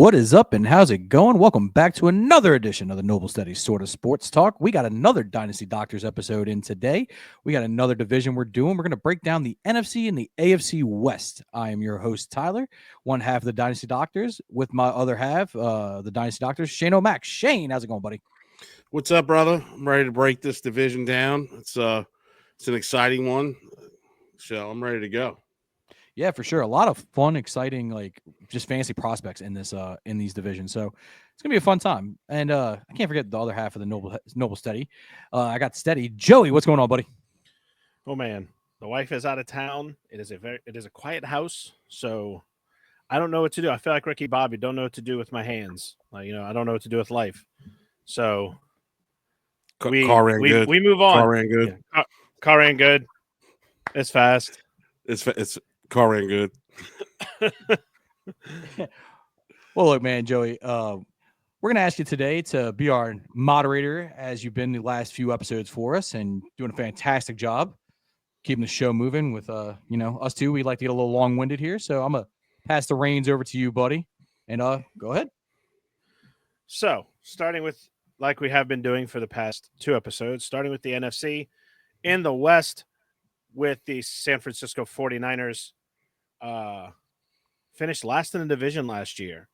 What is up and how's it going? Welcome back to another edition of the Noble Steady Sort of Sports Talk. We got another Dynasty Doctors episode in today. We got another division we're doing. We're going to break down the NFC and the AFC West. I am your host, Tyler, one half of the Dynasty Doctors, with my other half, the Dynasty Doctors, Shane O'Mac. Shane, how's it going, buddy? What's up, brother? I'm ready to break this division down. It's an exciting one, so I'm ready to go. Yeah, for sure. A lot of fun, exciting, like just fantasy prospects in this in these divisions. So it's gonna be a fun time. And I can't forget the other half of the Noble Steady. I got Steady. Joey, what's going on, buddy? Oh man, the wife is out of town. It is a quiet house, so I don't know what to do. I feel like Ricky Bobby. Don't know what to do with my hands. I don't know what to do with life. So we move on. Car ran good. Yeah. Car ran good. It's fast. It's car ran good. Well, look, man, Joey, we're going to ask you today to be our moderator, as you've been the last few episodes for us and doing a fantastic job keeping the show moving with, us two. We like to get a little long-winded here. So I'm going to pass the reins over to you, buddy, and go ahead. So starting with, like we have been doing for the past two episodes, starting with the NFC in the West with the San Francisco 49ers, finished last in the division last year.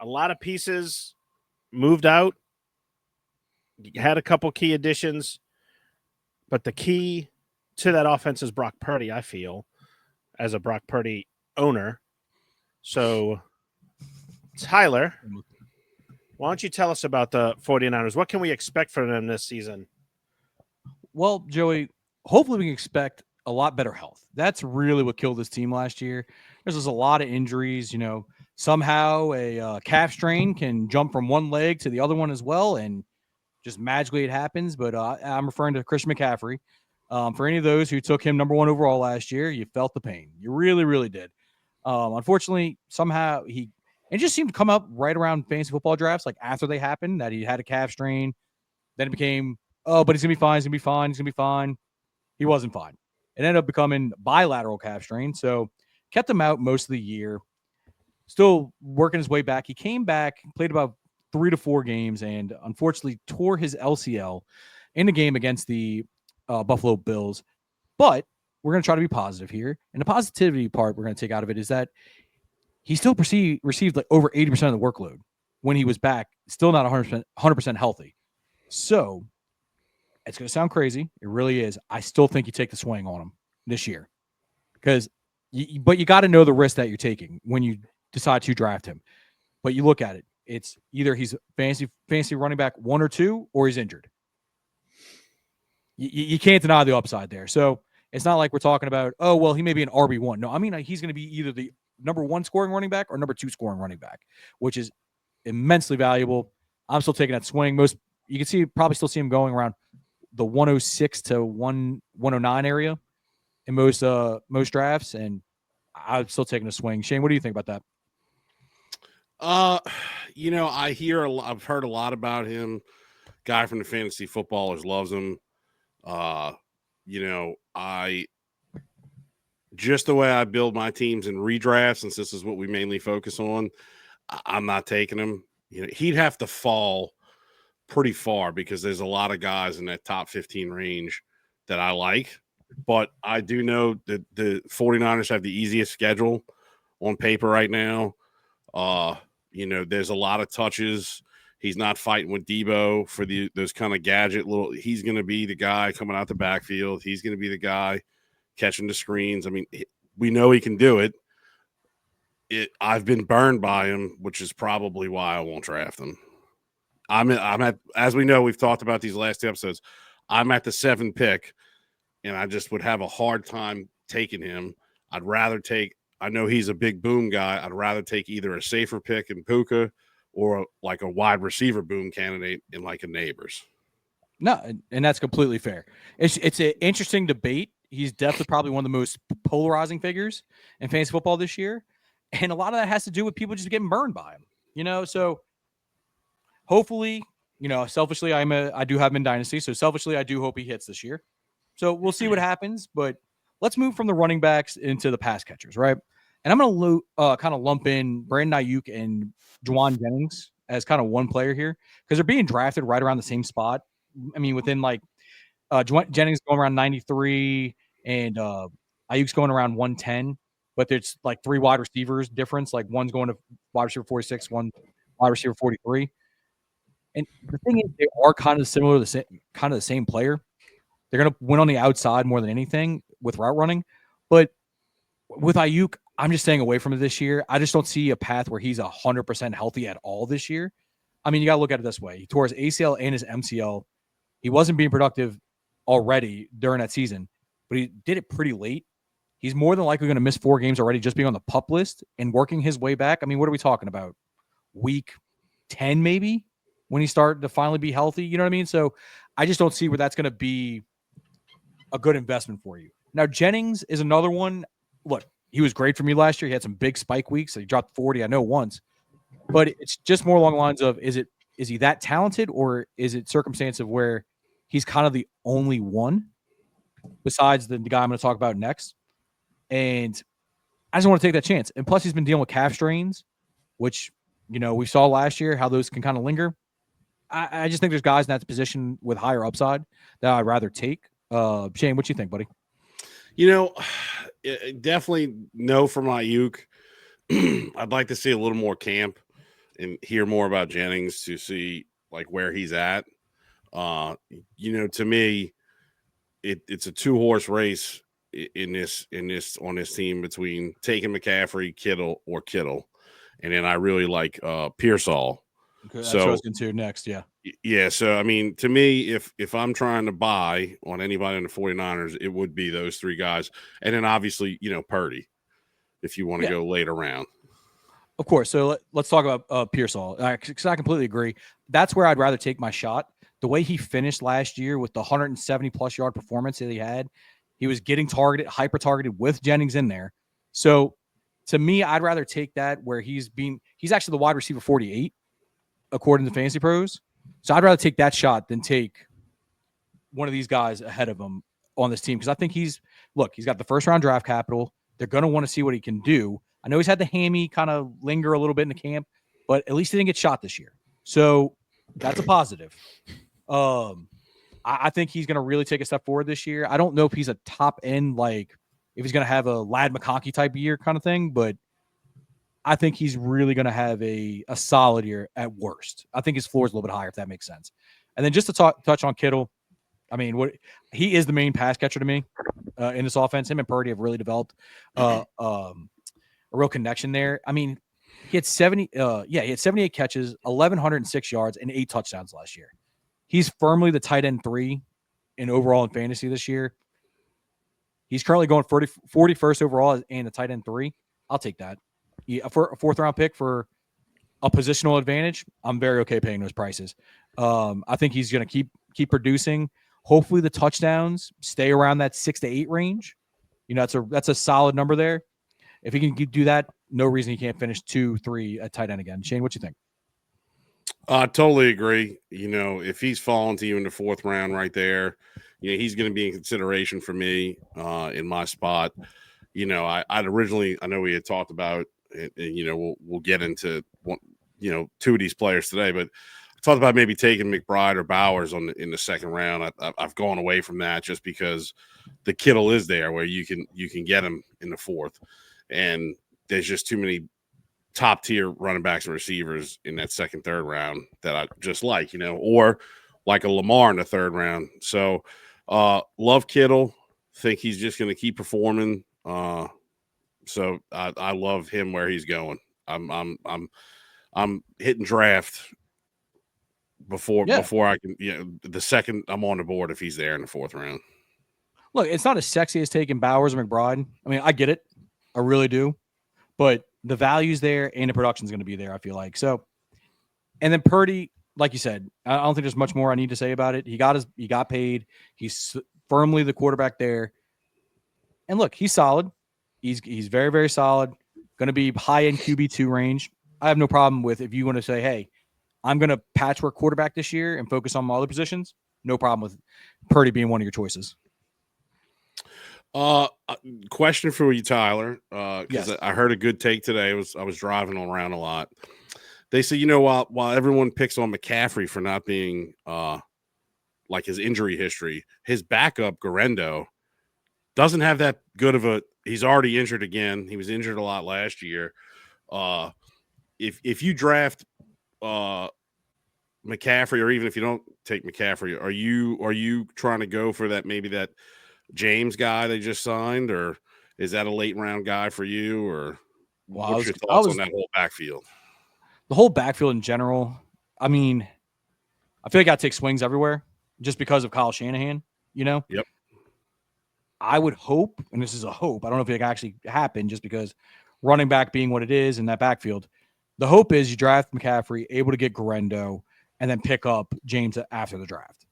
A lot of pieces moved out, had a couple key additions, but the key to that offense is Brock Purdy, I feel, as a Brock Purdy owner. So, Tyler, why don't you tell us about the 49ers? What can we expect from them this season? Well, Joey, hopefully we can expect a lot better health. That's really what killed this team last year. There's just a lot of injuries. Somehow a calf strain can jump from one leg to the other one as well, and just magically it happens. But I'm referring to Christian McCaffrey. For any of those who took him number one overall last year, you felt the pain. You really, really did. Unfortunately, somehow it just seemed to come up right around fantasy football drafts, like after they happened, that he had a calf strain. Then it became, but he's going to be fine. He's going to be fine. He's going to be fine. He wasn't fine. It ended up becoming bilateral calf strain. So kept him out most of the year. Still working his way back. He came back, played about 3 to 4 games, and unfortunately tore his LCL in the game against the Buffalo Bills. But we're going to try to be positive here. And the positivity part we're going to take out of it is that he still received like over 80% of the workload when he was back, still not 100% healthy. So it's going to sound crazy. It really is. I still think you take the swing on him this year, but you got to know the risk that you're taking when you decide to draft him. But you look at it, it's either he's fantasy running back 1 or 2, or he's injured. You can't deny the upside there. So it's not like we're talking about, oh, well, he may be an RB1. No, I mean, he's going to be either the number 1 scoring running back or number 2 scoring running back, which is immensely valuable. I'm still taking that swing. You can probably still see him going around the 106 to 109 area in most drafts, and I'm still taking a swing. Shane, what do you think about that? I've heard a lot about him. Guy from the Fantasy Footballers loves him. Just the way I build my teams in redraft, since this is what we mainly focus on, I'm not taking him. He'd have to fall pretty far because there's a lot of guys in that top 15 range that I like. But I do know that the 49ers have the easiest schedule on paper right now. There's a lot of touches. He's not fighting with Debo for those kind of gadget little. He's going to be the guy coming out the backfield. He's going to be the guy catching the screens. I mean, we know he can do it. I've been burned by him, which is probably why I won't draft him. I'm at, as we know, we've talked about these last 2 episodes. I'm at the 7 pick, and I just would have a hard time taking him. I know he's a big boom guy. I'd rather take either a safer pick in Puka or like a wide receiver boom candidate in like a Neighbors. No, and that's completely fair. It's an interesting debate. He's definitely probably one of the most polarizing figures in fantasy football this year. And a lot of that has to do with people just getting burned by him, so hopefully, selfishly, I do have him in Dynasty. So selfishly, I do hope he hits this year. So we'll see what happens, but let's move from the running backs into the pass catchers, right? And I'm going to kind of lump in Brandon Ayuk and Juwan Jennings as kind of one player here because they're being drafted right around the same spot. I mean, within like Jennings going around 93 and Ayuk's going around 110, but there's like 3 wide receivers difference. Like one's going to wide receiver 46, one wide receiver 43. And the thing is, they are kind of similar, kind of the same player. They're going to win on the outside more than anything with route running. But with Ayuk, I'm just staying away from it this year. I just don't see a path where he's 100% healthy at all this year. I mean, you got to look at it this way. He tore his ACL and his MCL. He wasn't being productive already during that season, but he did it pretty late. He's more than likely going to miss 4 games already just being on the PUP list and working his way back. I mean, what are we talking about? Week 10 maybe when he started to finally be healthy? You know what I mean? So I just don't see where that's going to be a good investment for you. Now, Jennings is another one. Look, he was great for me last year. He had some big spike weeks. So he dropped 40, I know, once. But it's just more along the lines of, is he that talented, or is it circumstance of where he's kind of the only one besides the guy I'm going to talk about next? And I just want to take that chance. And plus, he's been dealing with calf strains, which, we saw last year how those can kind of linger. I just think there's guys in that position with higher upside that I'd rather take. Shane, what you think, buddy? Definitely no from Ayuk. I'd like to see a little more camp and hear more about Jennings to see like where he's at. To me, it's a 2-horse race on this team between taking McCaffrey, Kittle, and then I really like Pearsall. Okay, that's what I was going to next. Yeah. So I mean, to me, if I'm trying to buy on anybody in the 49ers, it would be those 3 guys, and then obviously Purdy, if you want to go late around. Of course. So let's talk about Pearsall. Because I completely agree. That's where I'd rather take my shot. The way he finished last year with the 170-plus yard performance that he had, he was getting hyper-targeted with Jennings in there. So to me, I'd rather take that where he's actually the wide receiver 48, according to Fantasy Pros. So I'd rather take that shot than take one of these guys ahead of him on this team because I think he's got the first-round draft capital. They're going to want to see what he can do. I know he's had the hammy kind of linger a little bit in the camp, but at least he didn't get shot this year. So that's a positive. I think he's going to really take a step forward this year. I don't know if he's a top end, like if he's going to have a Lad McConkey type year kind of thing, but I think he's really going to have a solid year at worst. I think his floor is a little bit higher, if that makes sense. And then just to touch on Kittle, I mean, he is the main pass catcher to me in this offense. Him and Purdy have really developed a real connection there. I mean, he had 78 catches, 1,106 yards, and 8 touchdowns last year. He's firmly the tight end 3 in overall in fantasy this year. He's currently going 41st overall and a tight end 3. I'll take that. For a 4th-round pick for a positional advantage, I'm very okay paying those prices. I think he's going to keep producing. Hopefully the touchdowns stay around that 6 to 8 range. That's a solid number there. If he can do that, no reason he can't finish 2-3 at tight end again. Shane, what you think? I totally agree. If he's falling to you in the 4th round right there, he's going to be in consideration for me in my spot. I'd originally, I know we had talked about, and we'll get into 2 of these players today, but I talked about maybe taking McBride or Bowers in the 2nd round. I've gone away from that just because the Kittle is there where you can get him in the 4th, and there's just too many top tier running backs and receivers in that 2nd, 3rd round that I just like, or like a Lamar in the 3rd round. So love Kittle. Think he's just going to keep performing. So I love him where he's going. I'm hitting draft before I can, the second I'm on the board if he's there in the 4th round. Look, it's not as sexy as taking Bowers or McBride. I mean, I get it. I really do. But the value's there and the production's going to be there, I feel like. So, and then Purdy, like you said, I don't think there's much more I need to say about it. He got paid. He's firmly the quarterback there. And look, he's solid. He's very, very solid. Going to be high-end QB2 range. I have no problem with if you want to say, hey, I'm going to patchwork quarterback this year and focus on my other positions. No problem with Purdy being one of your choices. Question for you, Tyler. Because Yes. I heard a good take today. I was driving around a lot. They say, while everyone picks on McCaffrey for not being like his injury history, his backup Garendo doesn't have that good of a. He's already injured again. He was injured a lot last year. If you draft McCaffrey, or even if you don't take McCaffrey, are you trying to go for that, maybe that James guy they just signed, or is that a late round guy for you, or what's your thoughts on that whole backfield? The whole backfield in general. I mean, I feel like I take swings everywhere just because of Kyle Shanahan, Yep. I would hope, and this is a hope, I don't know if it can actually happen just because running back being what it is in that backfield. The hope is you draft McCaffrey, able to get Garendo, and then pick up James after the draft.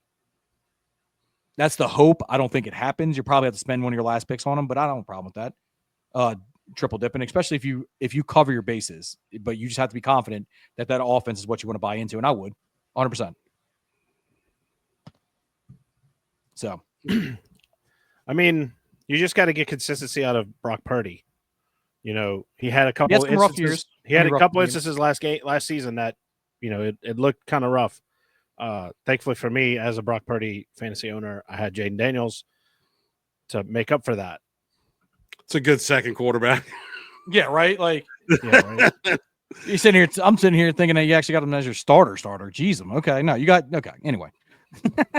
That's the hope. I don't think it happens. You probably have to spend one of your last picks on him, but I don't have a problem with that. Triple dipping, especially if you cover your bases, but you just have to be confident that offense is what you want to buy into, and I would 100%. So, I mean, you just got to get consistency out of Brock Purdy. He had a couple of rough years. He had a couple instances last season that, it looked kind of rough. Thankfully for me, as a Brock Purdy fantasy owner, I had Jaden Daniels to make up for that. It's a good second quarterback. Yeah, right. Like, yeah, right. I'm sitting here thinking that you actually got him as your starter. Jeez, okay. No, you got okay. Anyway.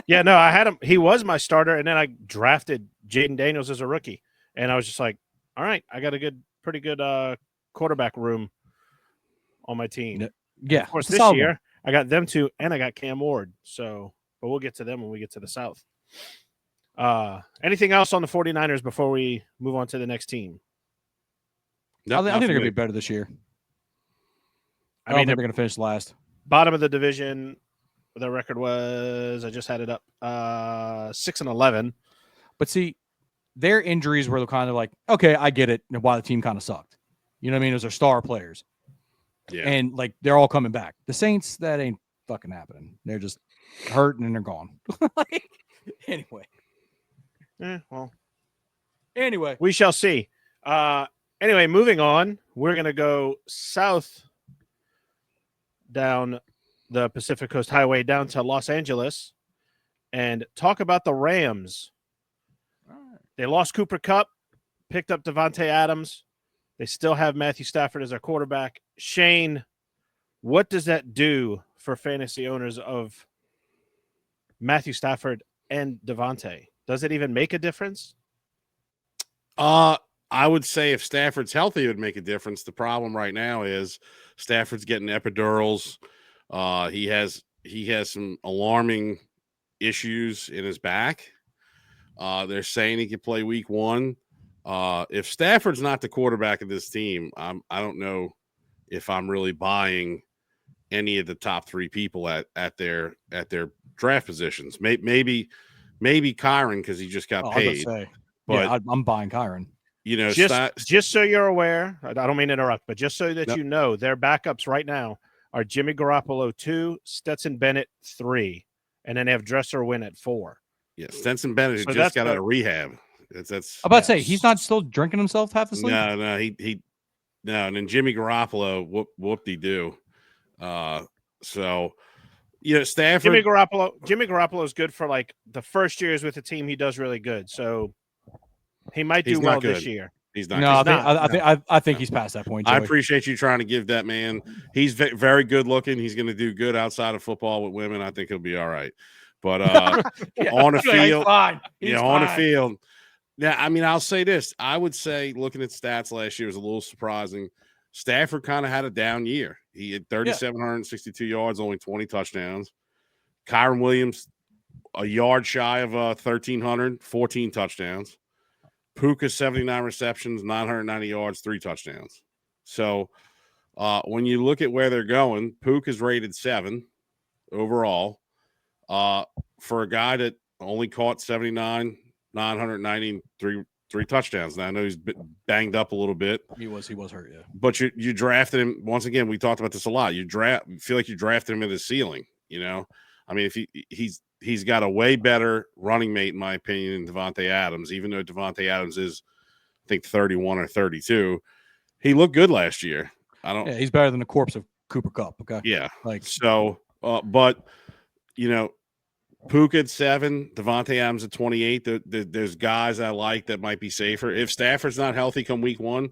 Yeah, no, I had him. He was my starter, and then I drafted Jaden Daniels as a rookie, and I was just like, all right, I got a pretty good quarterback room on my team. Yeah, and of course, this year I got them two, and I got Cam Ward. So, but we'll get to them when we get to the South. Anything else on the 49ers before we move on to the next team? I think they're going to be better this year. I don't think they're going to finish last. Bottom of the division, their record was, I just had it up, 6-11. But see, their injuries were kind of like, okay, I get it, why the team kind of sucked. You know what I mean? It was their star players. Yeah. And like they're all coming back. The Saints, that ain't fucking happening. They're just hurt and they're gone. Anyway. Anyway. We shall see. Anyway, moving on. We're going to go south down the Pacific Coast Highway down to Los Angeles and talk about the Rams. They lost Cooper Kupp, picked up Devontae Adams. They still have Matthew Stafford as their quarterback. Shane, what does that do for fantasy owners of Matthew Stafford and Devontae? Does it even make a difference? I would say if Stafford's healthy, it would make a difference. The problem right now is Stafford's getting epidurals. He has some alarming issues in his back. They're saying he could play week 1. If Stafford's not the quarterback of this team, I don't know if I'm really buying any of the top 3 people at their draft positions. Maybe Kyron, because he just got paid. But yeah, I'm buying Kyron. Just so you're aware, I don't mean to interrupt, but just so that you know, their backups right now are Jimmy Garoppolo 2, Stetson Bennett 3, and then they have Dresser Wynn at 4. Yeah, Stetson Bennett just got out of rehab. That's I'm about to say he's not still drinking himself half asleep. No, he no, and then Jimmy Garoppolo, whoop-de-doo. So Stafford. Jimmy Garoppolo is good for like the first years with the team. He does really good, so he might do well this year. He's not. No, I think he's past that point. Joey. I appreciate you trying to give that man. He's very good looking. He's going to do good outside of football with women. I think he'll be all right. But on the field, on the field. Yeah, I mean, I'll say this. I would say looking at stats last year was a little surprising. Stafford kind of had a down year. He had 3,762 yards, only 20 touchdowns. Kyron Williams, a yard shy of 1,300, 14 touchdowns. Puka, 79 receptions, 990 yards, 3 touchdowns. So when you look at where they're going, Puka's rated 7 overall. For a guy that only caught 79, 990, three touchdowns. Now I know he's banged up a little bit. He was hurt, yeah. But you drafted him once again. We talked about this a lot. You feel like you drafted him at his ceiling. I mean, if he's he's got a way better running mate, in my opinion, than Devontae Adams, even though Devontae Adams is, I think, 31 or 32. He looked good last year. Yeah, he's better than the corpse of Cooper Kupp. Okay. Yeah. Like, so, but, you know, Puka at 7, Devontae Adams at 28. There's guys I like that might be safer. If Stafford's not healthy come week 1,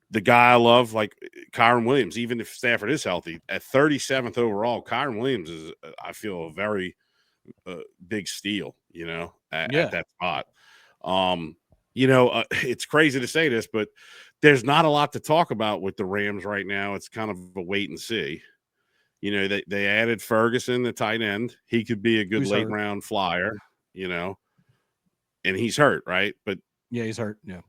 the guy I love, like Kyron Williams, even if Stafford is healthy, at 37th overall, Kyron Williams is, I feel, a very big steal, at that spot. It's crazy to say this, but there's not a lot to talk about with the Rams right now. It's kind of a wait and see. They added Ferguson, the tight end. He could be a good late round flyer, and he's hurt, right? But yeah, he's hurt. Yeah.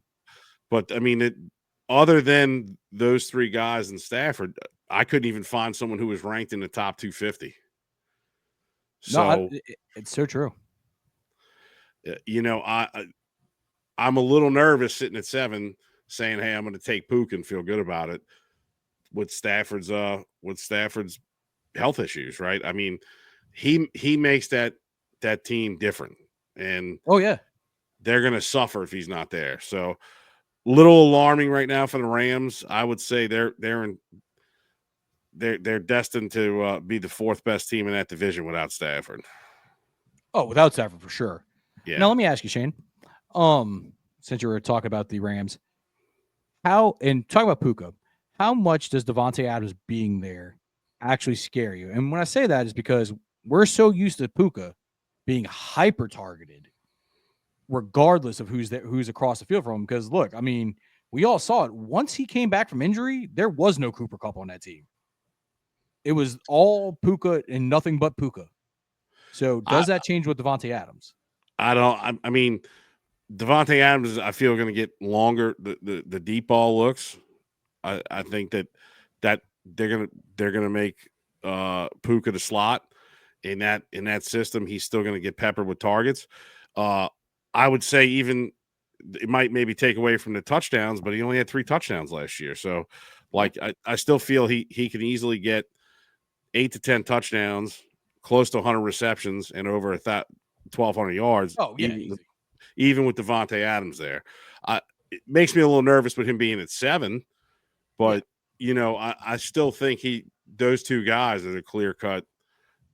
But I mean, other than those 3 guys in Stafford, I couldn't even find someone who was ranked in the top 250. So it's so true. I'm a little nervous sitting at 7 saying, hey, I'm going to take Puka and feel good about it with Stafford's health issues, right? I mean, he makes that team different, and they're going to suffer if he's not there. So little alarming right now for the Rams. I would say they're destined to be the 4th best team in that division without Stafford. Oh, without Stafford for sure. Yeah. Now let me ask you, Shane. Since you were talking about the Rams, talking about Puka, how much does Devontae Adams being there actually scare you? And when I say that is because we're so used to Puka being hyper targeted, regardless of who's across the field from him. Because look, I mean, we all saw it. Once he came back from injury, there was no Cooper Kupp on that team. It was all Puka and nothing but Puka. So does that change with Devontae Adams? I mean, Devontae Adams, I feel, going to get longer. The deep ball looks. I think that they're gonna make Puka the slot in that system. He's still going to get peppered with targets. I would say even it might maybe take away from the touchdowns, but he only had 3 touchdowns last year. So, I still feel he can easily get 8 to 10 touchdowns, close to 100 receptions, and over 1,200 yards. Oh, yeah, even with Devontae Adams there. It makes me a little nervous with him being at 7, but I still think those 2 guys are the clear cut.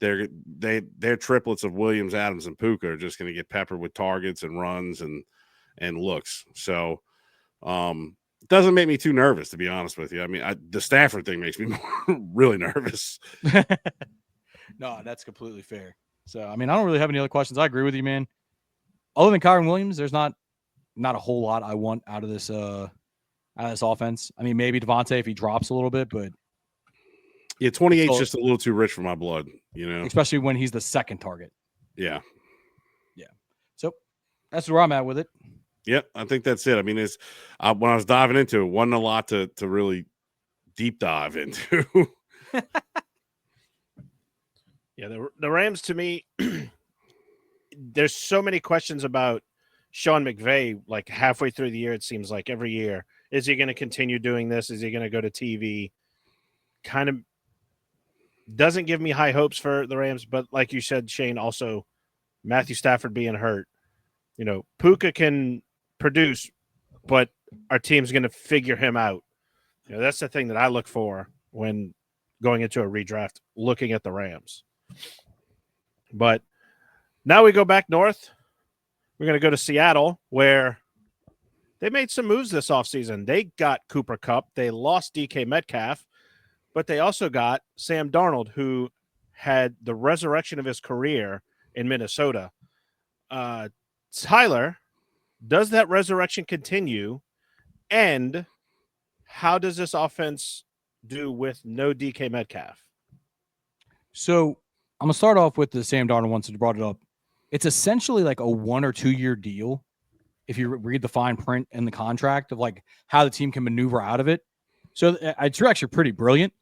They're triplets of Williams, Adams, and Puka are just going to get peppered with targets and runs and looks. So it doesn't make me too nervous, to be honest with you. I mean, the Stafford thing makes me really nervous. No, that's completely fair. So, I mean, I don't really have any other questions. I agree with you, man. Other than Kyron Williams, there's not a whole lot I want out of this offense. I mean, maybe Devontae if he drops a little bit, but yeah, 28 is just a little too rich for my blood, especially when he's the 2nd target. Yeah. So that's where I'm at with it. Yep, I think that's it. I mean, when I was diving into it, wasn't a lot to really deep dive into. Yeah, the Rams, to me, there's so many questions about Sean McVay. Like halfway through the year, it seems like every year, is he going to continue doing this? Is he going to go to TV? Kind of doesn't give me high hopes for the Rams. But like you said, Shane, also Matthew Stafford being hurt, Puka can produce, but our team's going to figure him out. That's the thing that I look for when going into a redraft, looking at the Rams. But now we go back north. We're going to go to Seattle, where they made some moves this offseason. They got Cooper Kupp. They lost DK Metcalf, but they also got Sam Darnold, who had the resurrection of his career in Minnesota. Tyler, does that resurrection continue? And how does this offense do with no DK Metcalf? So I'm going to start off with the Sam Darnold one, since you brought it up. It's essentially like a 1 or 2 year deal. If you read the fine print in the contract of like how the team can maneuver out of it. So it's actually pretty brilliant.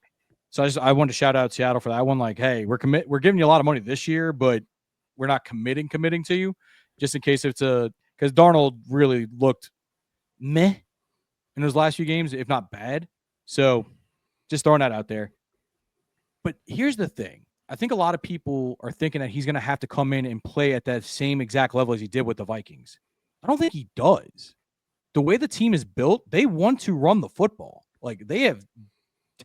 So I wanted to shout out Seattle for that one. Like, hey, we're giving you a lot of money this year, but we're not committing to you, just in case because Darnold really looked meh in those last few games, if not bad. So just throwing that out there. But here's the thing. I think a lot of people are thinking that he's going to have to come in and play at that same exact level as he did with the Vikings. I don't think he does. The way the team is built, they want to run the football. Like they have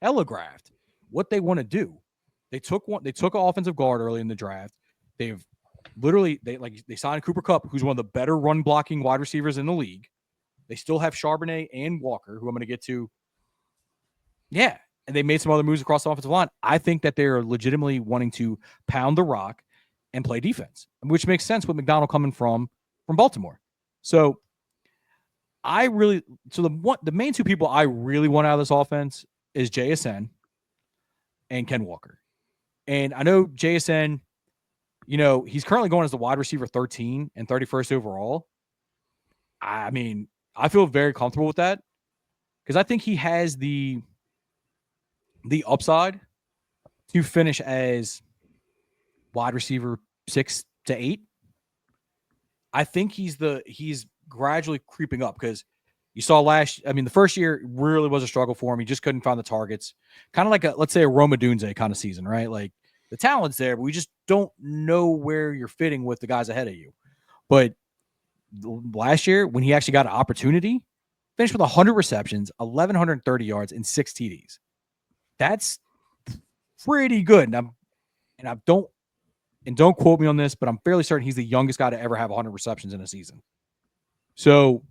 telegraphed what they want to do. They took an offensive guard early in the draft. They've literally they signed Cooper Kupp, who's one of the better run blocking wide receivers in the league. They still have Charbonnet and Walker, who I'm going to get to. Yeah, and they made some other moves across the offensive line. I think that they're legitimately wanting to pound the rock and play defense, which makes sense with McDonald coming from Baltimore. So the main two people I really want out of this offense is JSN and Ken Walker. And I know JSN, he's currently going as the wide receiver 13 and 31st overall. I mean, I feel very comfortable with that because I think he has the upside to finish as wide receiver 6 to 8. I think he's gradually creeping up because you saw the first year really was a struggle for him. He just couldn't find the targets. Kind of like let's say a Roma Dunze kind of season, right? Like the talent's there, but we just don't know where you're fitting with the guys ahead of you. But last year, when he actually got an opportunity, finished with 100 receptions, 1,130 yards, and 6 TDs. That's pretty good. Don't quote me on this, but I'm fairly certain he's the youngest guy to ever have 100 receptions in a season. So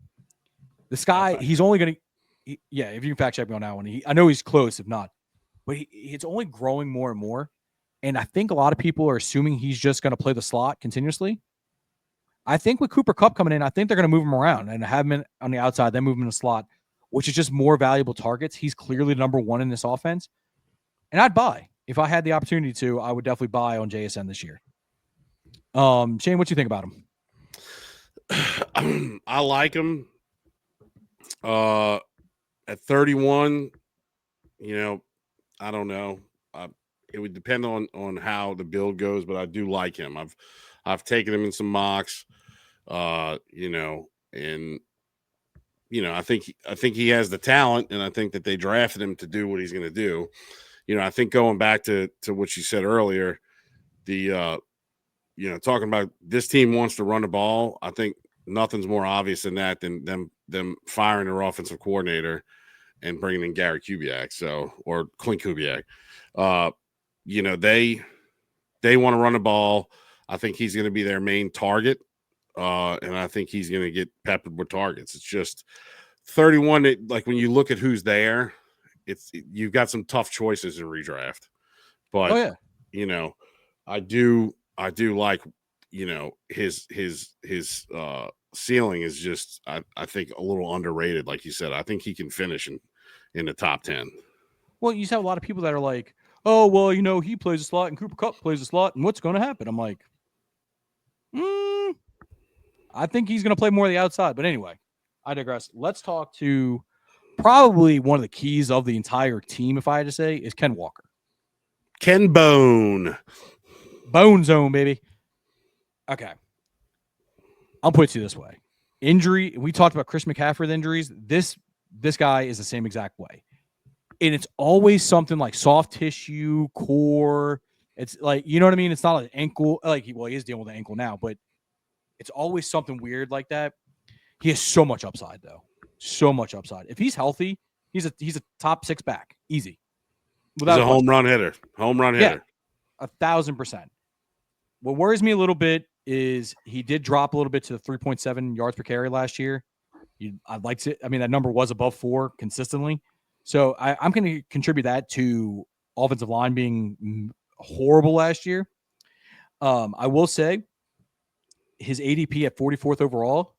this guy, he's only going to, if you can fact check me on that one, I know he's close, if not, but it's only growing more and more. And I think a lot of people are assuming he's just going to play the slot continuously. I think with Cooper Kupp coming in, I think they're going to move him around and have him on the outside, then move him in the slot, which is just more valuable targets. He's clearly number one in this offense. And I'd buy. If I had the opportunity to, I would definitely buy on JSN this year. Shane, what do you think about him? I like him. At 31, I don't know. It would depend on how the build goes, but I do like him. I've taken him in some mocks, and I think he has the talent, and I think that they drafted him to do what he's going to do. I think going back to what you said earlier, talking about this team wants to run the ball. I think nothing's more obvious than that than them firing their offensive coordinator and bringing in Gary Kubiak, or Clint Kubiak. They want to run the ball. I think he's going to be their main target, and I think he's going to get peppered with targets. It's just 31. Like when you look at who's there, you've got some tough choices in redraft. But I do like his ceiling is just I think a little underrated. Like you said, I think he can finish in the top 10. Well, you have a lot of people that are like, oh, well, he plays a slot and Cooper Kupp plays a slot, and what's going to happen? I'm like, I think he's going to play more of the outside. But anyway, I digress. Let's talk to probably one of the keys of the entire team, if I had to say, is Ken Walker. Ken Bone Zone, baby. Okay. I'll put it to you this way. Injury, we talked about Chris McCaffrey with injuries. This guy is the same exact way. And it's always something like soft tissue, core. It's like, you know what I mean? It's not an ankle. He is dealing with an ankle now, but it's always something weird like that. He has so much upside, though. So much upside. If he's healthy, he's a top 6 back. Easy. He's a home run hitter. Home run hitter. 1,000%. What worries me a little bit is he did drop a little bit to the 3.7 yards per carry last year. I'd like to. I mean, that number was above 4 consistently. So I'm going to contribute that to offensive line being horrible last year. I will say his ADP at 44th overall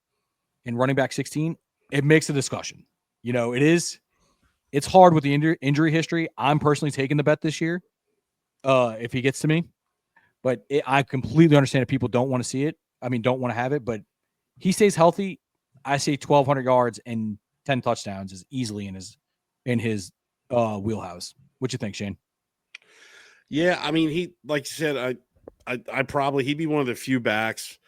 and running back 16, it makes a discussion. It's hard with the injury history. I'm personally taking the bet this year if he gets to me. But I completely understand if people don't want to see it. I mean, don't want to have it. But he stays healthy. I say 1,200 yards and 10 touchdowns is easily in his wheelhouse. What you think, Shane? Yeah, I mean, he, like you said, I probably he'd be one of the few backs.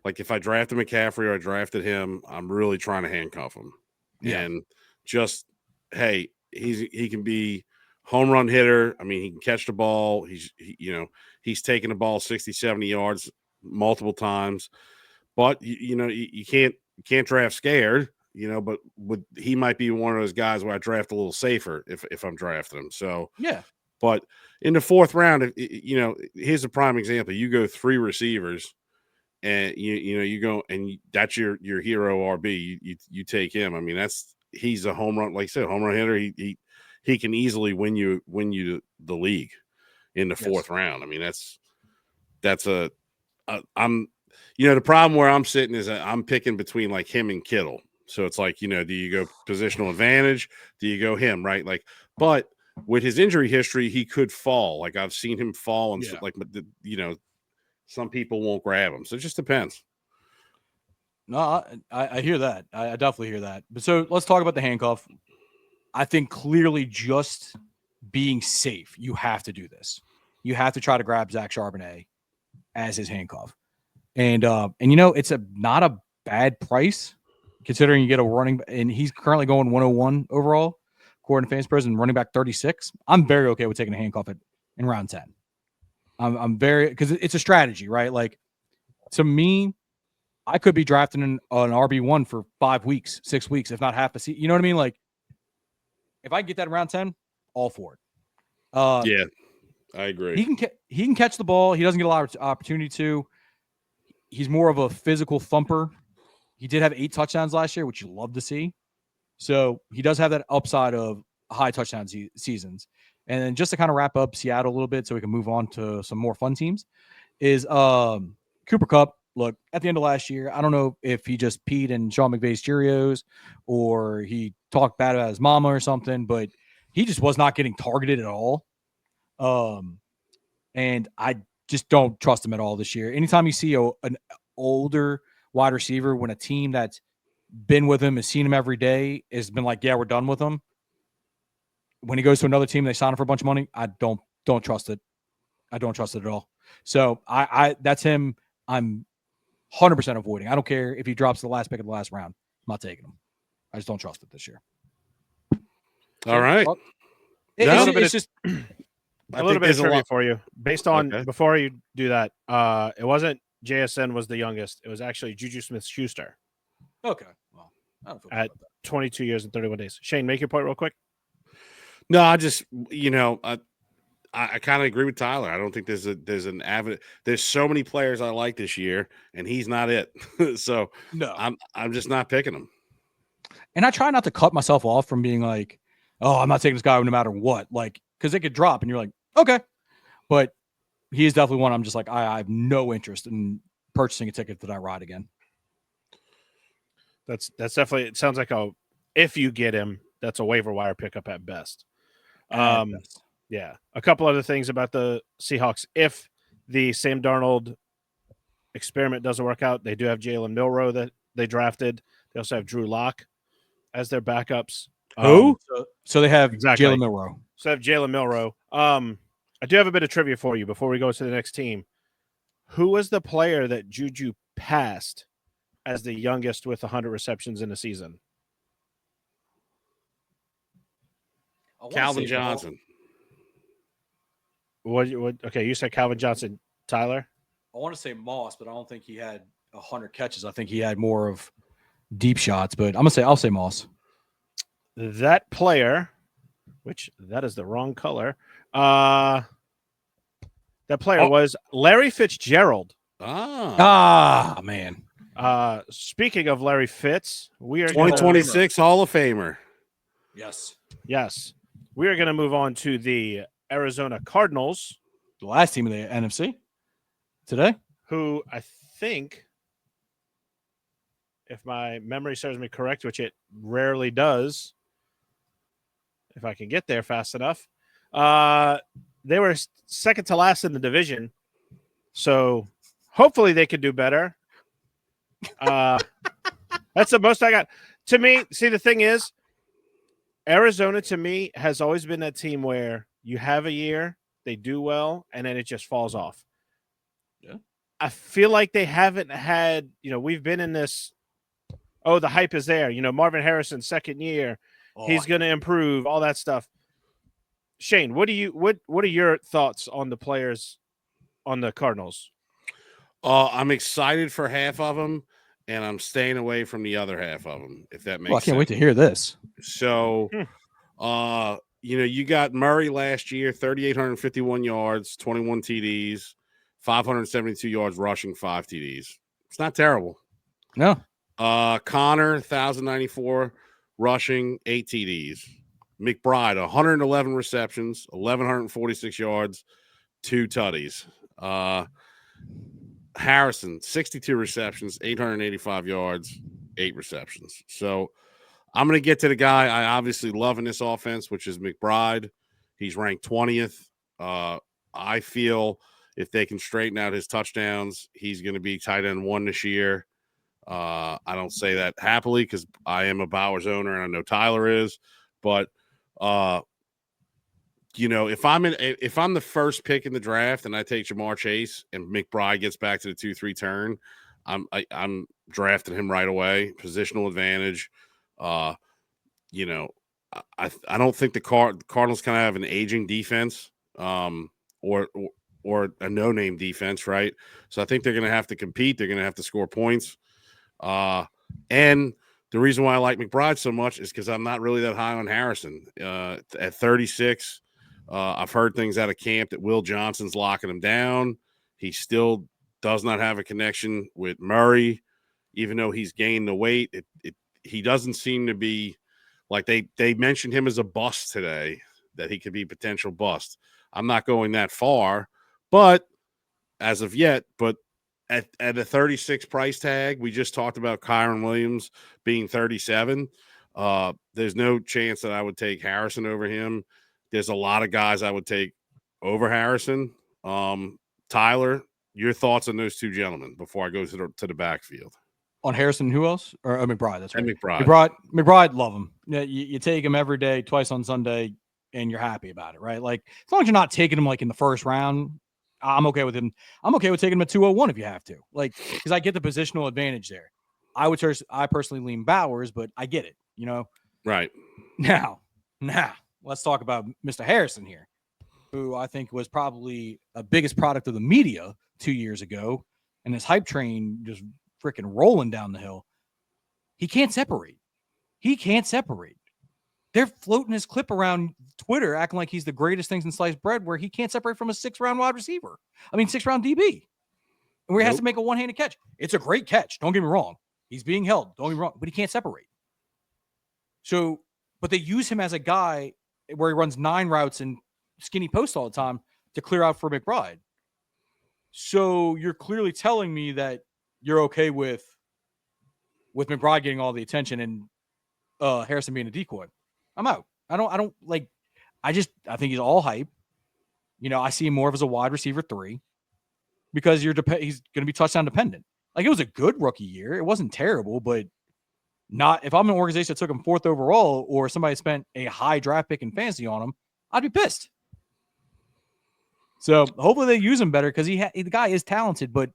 Like if I drafted McCaffrey or I drafted him, I'm really trying to handcuff him. Yeah. And just, hey, he can be home run hitter. I mean, he can catch the ball. He's taken the ball 60, 70 yards multiple times. But you can't draft scared. But he might be one of those guys where I draft a little safer if I'm drafting him. So Yeah. But in the fourth round, here's a prime example. You go 3 receivers, and you go and that's your hero RB. You take him. I mean, he's a home run, like I said, home run hitter. He can easily win you the league in the fourth round. I mean, I'm the problem where I'm sitting is that I'm picking between like him and Kittle. So it's like, do you go positional advantage? Do you go him, right? Like, but with his injury history, he could fall. Like I've seen him fall, and some people won't grab him. So it just depends. No, I hear that. I definitely hear that. But so let's talk about the handcuff. I think clearly just being safe, you have to do this. You have to try to grab Zach Charbonnet as his handcuff. And it's not a bad price considering you get a running, and he's currently going 101 overall, according to FanSpurs, and running back 36. I'm very okay with taking a handcuff in round 10. I'm very, because it's a strategy, right? Like, to me, I could be drafting an RB1 for 5 weeks, 6 weeks, if not half a season. You know what I mean? Like, if I can get that in round 10, all for it. Yeah, I agree. He can catch the ball. He doesn't get a lot of opportunity to. He's more of a physical thumper. He did have 8 touchdowns last year, which you love to see. So he does have that upside of high touchdown seasons. And then just to kind of wrap up Seattle a little bit so we can move on to some more fun teams is Cooper Kupp. Look, at the end of last year, I don't know if he just peed in Sean McVay's Cheerios or he talked bad about his mama or something, but he just was not getting targeted at all. And I just don't trust him at all this year. Anytime you see an older wide receiver, when a team that's been with him, has seen him every day, has been like, yeah, we're done with him. When he goes to another team, they sign him for a bunch of money. I don't trust it. I don't trust it at all. So I that's him. I'm 100% avoiding. I don't care if he drops the last pick of the last round. I'm not taking him. I just don't trust it this year. All right. It's just a little bit of trivia for you. Based on, before you do that, it wasn't JSN was the youngest. It was actually Juju Smith-Schuster. Okay. Well, I don't feel at 22 years and 31 days. Shane, make your point real quick. No, I just, I kind of agree with Tyler. I don't think there's an avenue. There's so many players I like this year, and he's not it. So no, I'm just not picking him. And I try not to cut myself off from being like, oh, I'm not taking this guy no matter what. Like, because it could drop, and you're like, okay. But he is definitely one I'm just like, I have no interest in purchasing a ticket for that ride again. That's definitely, it sounds like if you get him, that's a waiver wire pickup at best. Yeah. A couple other things about the Seahawks. If the Sam Darnold experiment doesn't work out, they do have Jalen Milroe that they drafted. They also have Drew Lock as their backups. Who? So they have exactly. Jalen Milroe. So they have Jalen Milroe. I do have a bit of trivia for you before we go to the next team. Who was the player that Juju passed as the youngest with 100 receptions in a season? Calvin Johnson. What? Okay, you said Calvin Johnson. Tyler? I want to say Moss, but I don't think he had 100 catches. I think he had more of deep shots, but I'll say Moss. That player, which that is the wrong color. That player was Larry Fitzgerald. Man. Speaking of Larry Fitz, we are 2026 Hall of Famer. Yes. We are going to move on to the Arizona Cardinals, the last team of the NFC today, who I think, if my memory serves me correct, which it rarely does, if I can get there fast enough, they were second to last in the division. So hopefully they could do better. That's the most I got. To me, see, the thing is, Arizona, to me, has always been that team where you have a year, they do well, and then it just falls off. Yeah. I feel like they haven't had, we've been in this, the hype is there. Marvin Harrison, second year, he's going to improve, all that stuff. Shane, what are your thoughts on the players on the Cardinals? I'm excited for half of them, and I'm staying away from the other half of them, if that makes Well, I can't sense. wait to hear this. So, you got Murray last year, 3,851 yards, 21 TDs, 572 yards rushing, 5 TDs. It's not terrible. No. Connor, 1,094 rushing, 8 TDs. McBride, 111 receptions, 1,146 yards, 2 tutties. Harrison, 62 receptions, 885 yards, 8 receptions. So I'm going to get to the guy I obviously love in this offense, which is McBride. He's ranked 20th. I feel if they can straighten out his touchdowns, he's going to be tight end 1 this year. I don't say that happily because I am a Bowers owner and I know Tyler is, but if I'm the first pick in the draft and I take Jamar Chase and McBride gets back to the 2-3 turn, I'm drafting him right away. Positional advantage. I don't think the Cardinals kind of have an aging defense, or a no-name defense, right? So I think they're going to have to compete. They're going to have to score points. And the reason why I like McBride so much is because I'm not really that high on Harrison. At 36, I've heard things out of camp that Will Johnson's locking him down. He still does not have a connection with Murray, even though he's gained the weight. He doesn't seem to be like they mentioned him as a bust today, that he could be potential bust. I'm not going that far, but as of yet, at a 36 price tag, we just talked about Kyron Williams being 37. There's no chance that I would take Harrison over him. There's a lot of guys I would take over Harrison. Tyler, your thoughts on those two gentlemen before I go to the backfield? On Harrison, who else? Or McBride, that's right. And McBride. McBride, love him. You take him every day, twice on Sunday, and you're happy about it, right? Like, as long as you're not taking him like in the first round, I'm okay with him. I'm okay with taking him at 201 if you have to. Like, because I get the positional advantage there. I personally lean Bowers, but I get it, Right. Now, let's talk about Mr. Harrison here, who I think was probably a biggest product of the media 2 years ago, and his hype train just freaking rolling down the hill. He can't separate. They're floating his clip around Twitter, acting like he's the greatest things in sliced bread, where he can't separate from a 6th-round wide receiver. 6th-round DB. And where he has to make a one-handed catch. It's a great catch. Don't get me wrong. He's being held. Don't get me wrong. But he can't separate. So, but they use him as a guy where he runs 9 routes and skinny post all the time to clear out for McBride. So you're clearly telling me that you're okay with McBride getting all the attention and Harrison being a decoy. I'm out. I think he's all hype. I see him more of as a wide receiver 3 because he's going to be touchdown dependent. Like, it was a good rookie year. It wasn't terrible, but not if I'm an organization that took him 4th overall or somebody spent a high draft pick in fantasy on him, I'd be pissed. So hopefully they use him better because the guy is talented, but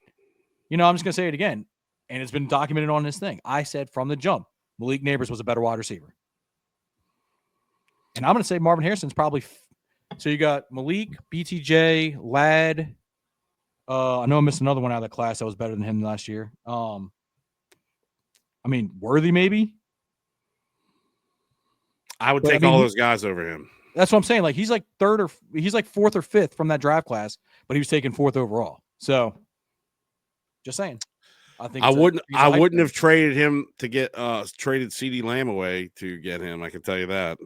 I'm just going to say it again. And it's been documented on this thing. I said from the jump, Malik Neighbors was a better wide receiver. And I'm going to say Marvin Harrison's probably. So you got Malik, BTJ, Ladd. I know I missed another one out of the class that was better than him last year. Worthy maybe. I would take all those guys over him. That's what I'm saying. Like, he's like 4th or 5th from that draft class, but he was taken 4th overall. So, just saying. I wouldn't have traded him to get traded CeeDee Lamb away to get him. I can tell you that.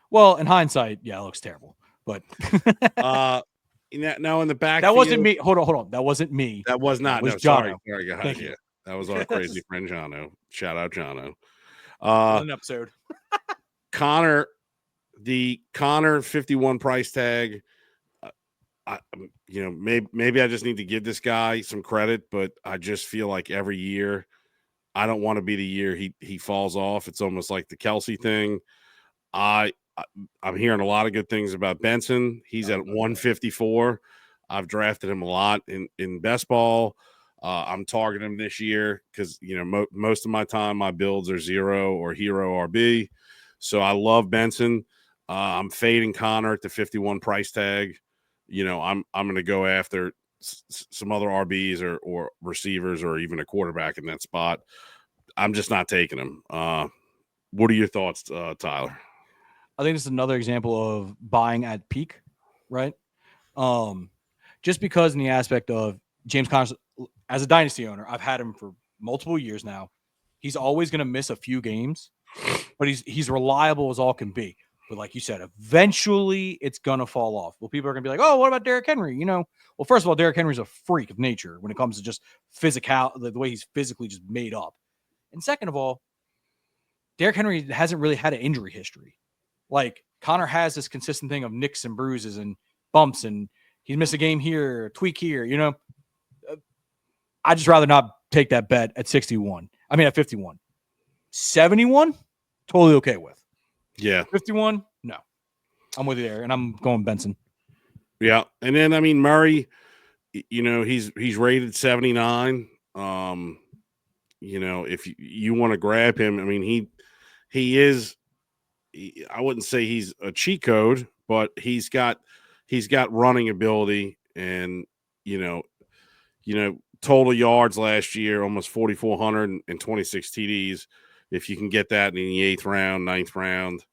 Well, in hindsight, yeah, it looks terrible. But now in the back, that wasn't me. Hold on, that wasn't me. That was not. That was Jono. Sorry, guys. Yeah, that was our crazy friend Jono. Shout out Jono. An episode. Connor, the Connor 51 price tag. Maybe I just need to give this guy some credit, but I just feel like every year, I don't want to be the year he falls off. It's almost like the Kelsey thing. I'm hearing a lot of good things about Benson. He's at 154. I've drafted him a lot in best ball. I'm targeting him this year because most of my time my builds are 0 or hero RB. So I love Benson. I'm fading Connor at the 51 price tag. I'm going to go after some other RBs or receivers or even a quarterback in that spot. I'm just not taking him. What are your thoughts, Tyler? I think this is another example of buying at peak, right? Just because in the aspect of James Conner, as a dynasty owner, I've had him for multiple years now. He's always going to miss a few games, but he's reliable as all can be. But like you said, eventually it's going to fall off. Well, people are going to be like, oh, what about Derrick Henry? Well, first of all, Derrick Henry's a freak of nature when it comes to just the way he's physically just made up. And second of all, Derrick Henry hasn't really had an injury history. Like Connor has this consistent thing of nicks and bruises and bumps, and he's missed a game here, tweak here. I'd just rather not take that bet at 61. I mean, at 51. 71, totally okay with. Yeah. 51, no. I'm with you there, and I'm going Benson. Yeah. And then, Murray, he's rated 79. If you want to grab him, he is, I wouldn't say he's a cheat code, but he's got running ability and, total yards last year, almost 4,400 and 26 TDs. If you can get that in the 8th round, 9th round.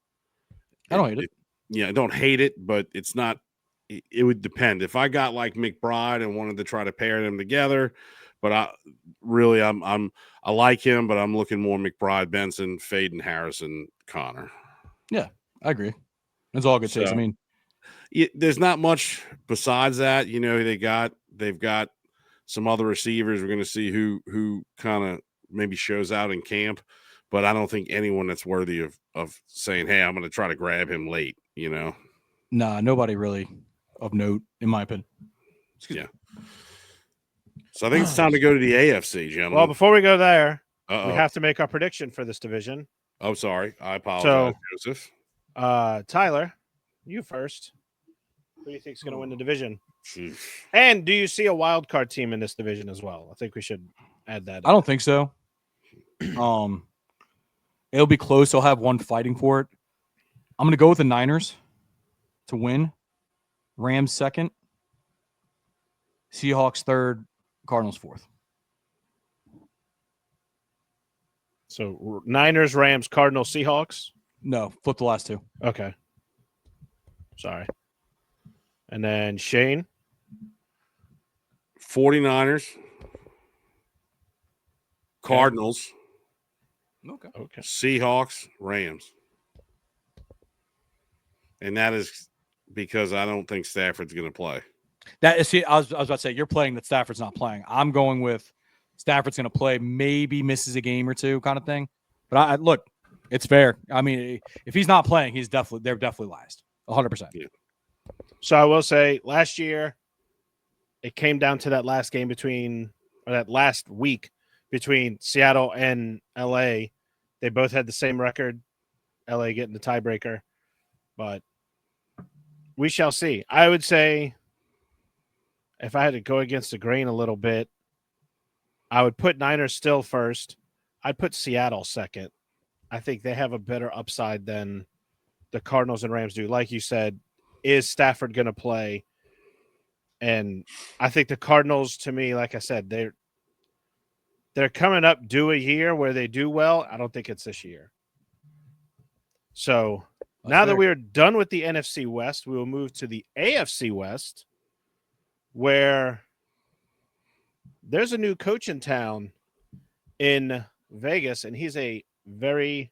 I don't hate it. I don't hate it, but it's not, it would depend. If I got like McBride and wanted to try to pair them together, but I like him, but I'm looking more McBride, Benson, Faden, Harrison, Connor. Yeah, I agree. That's all good takes. There's not much besides that. They've got some other receivers. We're going to see who kind of maybe shows out in camp, but I don't think anyone that's worthy of saying, hey, I'm going to try to grab him late, Nah, nobody really of note, in my opinion. Yeah. So I think it's time to go to the AFC, gentlemen. Well, before we go there, we have to make our prediction for this division. Oh, sorry. I apologize, Joseph. Tyler, you first. Who do you think is going to win the division? And do you see a wild card team in this division as well? I think we should add that. I don't think so. It'll be close. I'll have one fighting for it. I'm going to go with the Niners to win. Rams second. Seahawks third. Cardinals fourth. So Niners, Rams, Cardinals, Seahawks? No, flip the last two. Okay. Sorry. And then Shane? 49ers. Cardinals. Okay. Seahawks, Rams. And that is because I don't think Stafford's going to play. I was about to say, you're playing that Stafford's not playing. I'm going with Stafford's going to play, maybe misses a game or two kind of thing. But look, it's fair. If he's not playing, they're definitely last. 100%. Yeah. So I will say last year, it came down to that last week between Seattle and LA. They both had the same record, LA getting the tiebreaker. But we shall see. I would say if I had to go against the grain a little bit, I would put Niners still first. I'd put Seattle second. I think they have a better upside than the Cardinals and Rams do. Like you said, is Stafford going to play? And I think the Cardinals, to me, like I said, they're coming up due a year where they do well. I don't think it's this year. So now that we are done with the NFC West, we will move to the AFC West, where there's a new coach in town in Vegas, and he's a very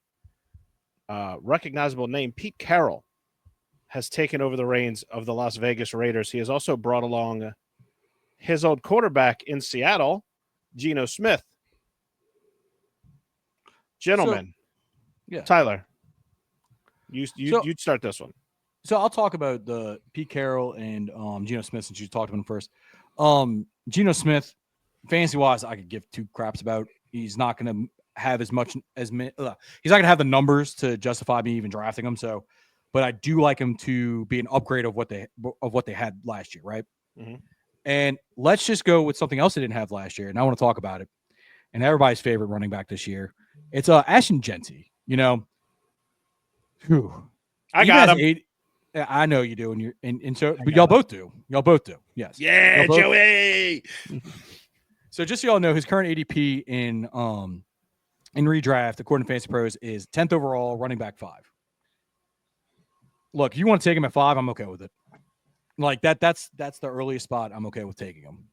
recognizable name. Pete Carroll has taken over the reins of the Las Vegas Raiders. He has also brought along his old quarterback in Seattle, Geno Smith. Gentlemen, Tyler, you'd start this one. So I'll talk about the Pete Carroll and Geno Smith since you talked about him first. Geno Smith, fantasy-wise, I could give two craps about. He's not going to have he's not going to have the numbers to justify me even drafting him. So, but I do like him to be an upgrade of what they had last year, right? Mm-hmm. And let's just go with something else they didn't have last year, and I want to talk about it. And everybody's favorite running back this year, it's Ashton Genty. I Even got as him. I know you do, and so, but got y'all him. both do. Y'all both do. Yes. Yeah, Y'all both- Joey. So just so y'all know, his current ADP in redraft, according to Fantasy Pros, is 10th overall, running back 5. Look, if you want to take him at 5, I'm okay with it. Like that's the earliest spot I'm okay with taking him.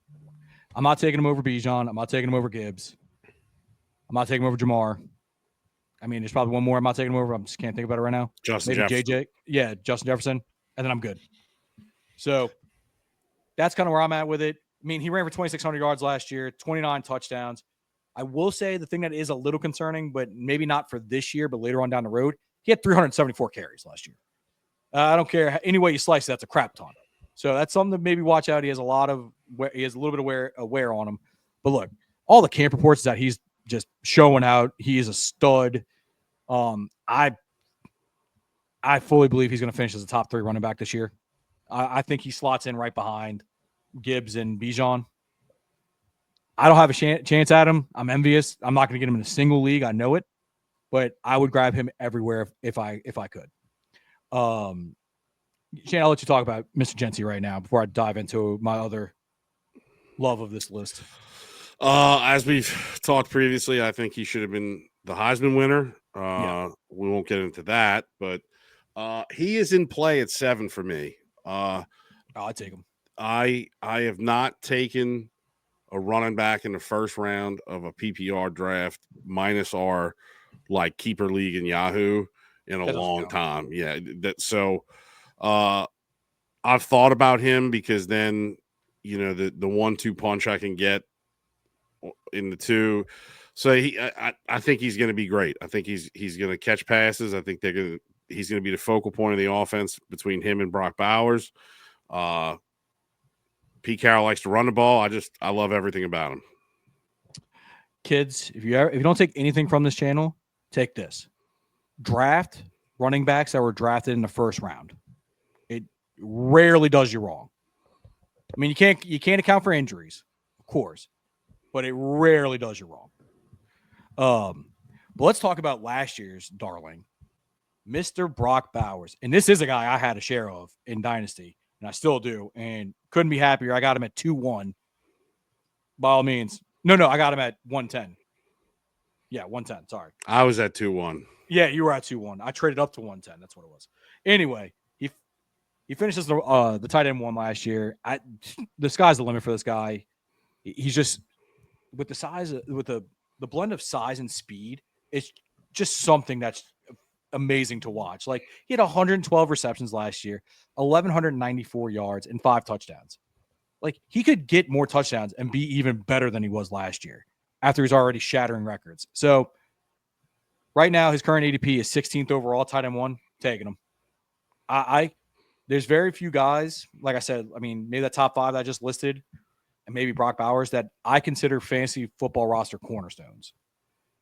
I'm not taking him over Bijan. I'm not taking him over Gibbs. I'm not taking him over Jamar. I mean, there's probably one more I'm not taking him over. I just can't think about it right now. Justin Maybe Jefferson. JJ. Yeah, Justin Jefferson. And then I'm good. So that's kind of where I'm at with it. I mean, he ran for 2,600 yards last year, 29 touchdowns. I will say the thing that is a little concerning, but maybe not for this year, but later on down the road, he had 374 carries last year. I don't care any way you slice it, that's a crap ton. So that's something to maybe watch out. He has a little bit of wear on him. But look, all the camp reports that he's just showing out. He is a stud. I fully believe he's going to finish as a top 3 running back this year. I think he slots in right behind Gibbs and Bijan. I don't have a chance at him. I'm envious. I'm not going to get him in a single league. I know it, but I would grab him everywhere if I could. Shane, I'll let you talk about Mr. Genty right now before I dive into my other love of this list. As we've talked previously, I think he should have been the Heisman winner. Yeah. We won't get into that, but he is in play at 7 for me. I'd take him. I have not taken a running back in the first round of a PPR draft minus our like keeper league in Yahoo in a long time. Yeah, I've thought about him because then the 1-2 punch I can get in the 2. So I think he's going to be great. I think he's going to catch passes. I think he's going to be the focal point of the offense between him and Brock Bowers. Pete Carroll likes to run the ball. I love everything about him. Kids, if you don't take anything from this channel, take this. Draft running backs that were drafted in the first round. It rarely does you wrong. I mean, you can't account for injuries, of course, but it rarely does you wrong. But let's talk about last year's darling, Mr. Brock Bowers. And this is a guy I had a share of in Dynasty, and I still do, and couldn't be happier. I got him at 2-1. By all means. No, I got him at 110. Yeah, 110. Sorry. I was at 2-1. Yeah, you were at 2-1. I traded up to 110. That's what it was. Anyway, he finishes the tight end 1 last year. The sky's the limit for this guy. He's just with the size with the blend of size and speed. It's just something that's amazing to watch. Like he had 112 receptions last year, 1,194 yards, and 5 touchdowns. Like he could get more touchdowns and be even better than he was last year after he's already shattering records. So right now, his current ADP is 16th overall, tight end 1, taking him. There's very few guys, like I said, I mean, maybe the top 5 that I just listed, and maybe Brock Bowers, that I consider fantasy football roster cornerstones,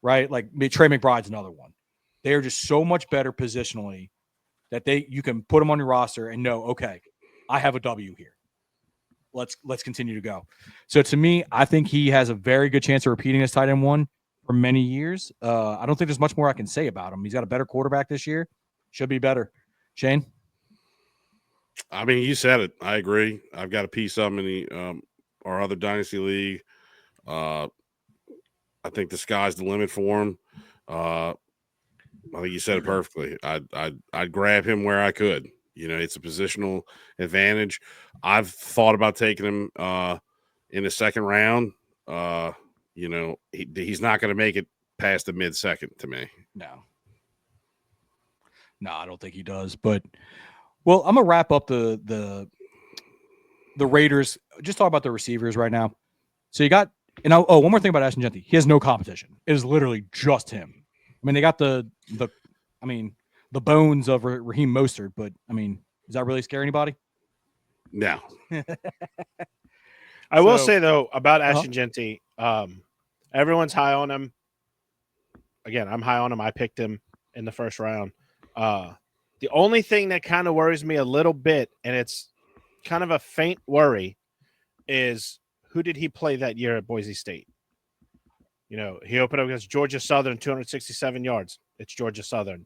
right? Like Trey McBride's another one. They are just so much better positionally that you can put them on your roster and know, okay, I have a W here. Let's continue to go. So to me, I think he has a very good chance of repeating his tight end 1 for many years. I don't think there's much more I can say about him. He's got a better quarterback this year. Should be better. Shane? I mean, you said it. I agree. I've got a piece of him in our other Dynasty league. I think the sky's the limit for him. I think you said it perfectly. I'd grab him where I could. It's a positional advantage. I've thought about taking him in the second round. He's not going to make it past the mid-second to me. No, I don't think he does. But well, I'm gonna wrap up the Raiders. Just talk about the receivers right now. So you got, and one more thing about Ashton Genty. He has no competition. It is literally just him. I mean, they got the bones of Raheem Mostert, but I mean, does that really scare anybody? No. I will say though about Ashton Genty, everyone's high on him. Again, I'm high on him. I picked him in the first round. The only thing that kind of worries me a little bit, and it's kind of a faint worry, is who did he play that year at Boise State? He opened up against Georgia Southern, 267 yards. It's Georgia Southern.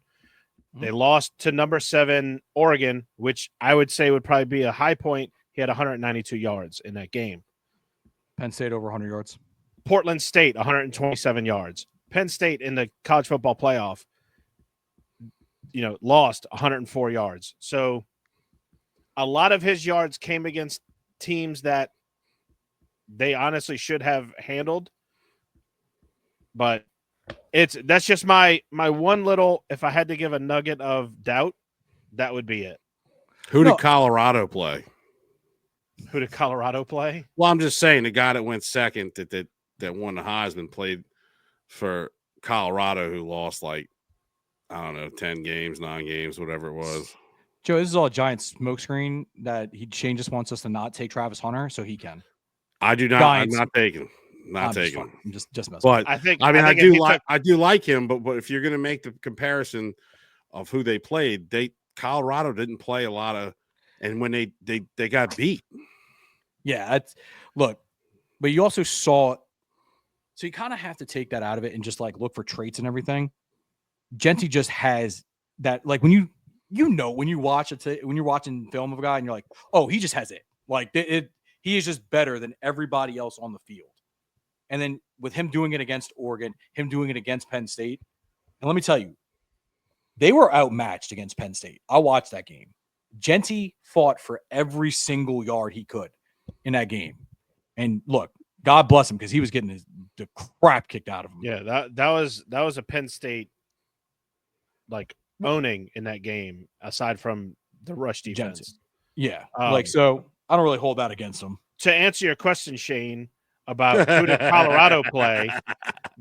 They lost to number 7 Oregon, which I would say would probably be a high point. He had 192 yards in that game. Penn State over 100 yards. Portland State 127 yards. Penn State in the college football playoff, lost 104 yards. So a lot of his yards came against teams that they honestly should have handled. But that's just my one little, if I had to give a nugget of doubt, that would be it. Who did Colorado play? Who did Colorado play? Well, I'm just saying the guy that went second that won the Heisman played for Colorado, who lost 10 games, 9 games, whatever it was. Joe, this is all a giant smokescreen that Shane just wants us to not take Travis Hunter so he can. I do not. I'm not taking him. Not taking him. I'm just messing. But I do like him. But if you're going to make the comparison of who they played, Colorado didn't play a lot of, and when they got beat. Yeah, but you also saw. So you kind of have to take that out of it and just look for traits and everything. Genty just has that. When you watch it, when you're watching film of a guy and you're like, oh, he just has it. He is just better than everybody else on the field. And then with him doing it against Oregon, him doing it against Penn State, and let me tell you, they were outmatched against Penn State. I watched that game. Genty fought for every single yard he could in that game. And look, God bless him because he was getting the crap kicked out of him. Yeah, that was a Penn State owning in that game, aside from the rush defense. Genty. Yeah, so I don't really hold that against him. To answer your question, Shane, about who did Colorado play,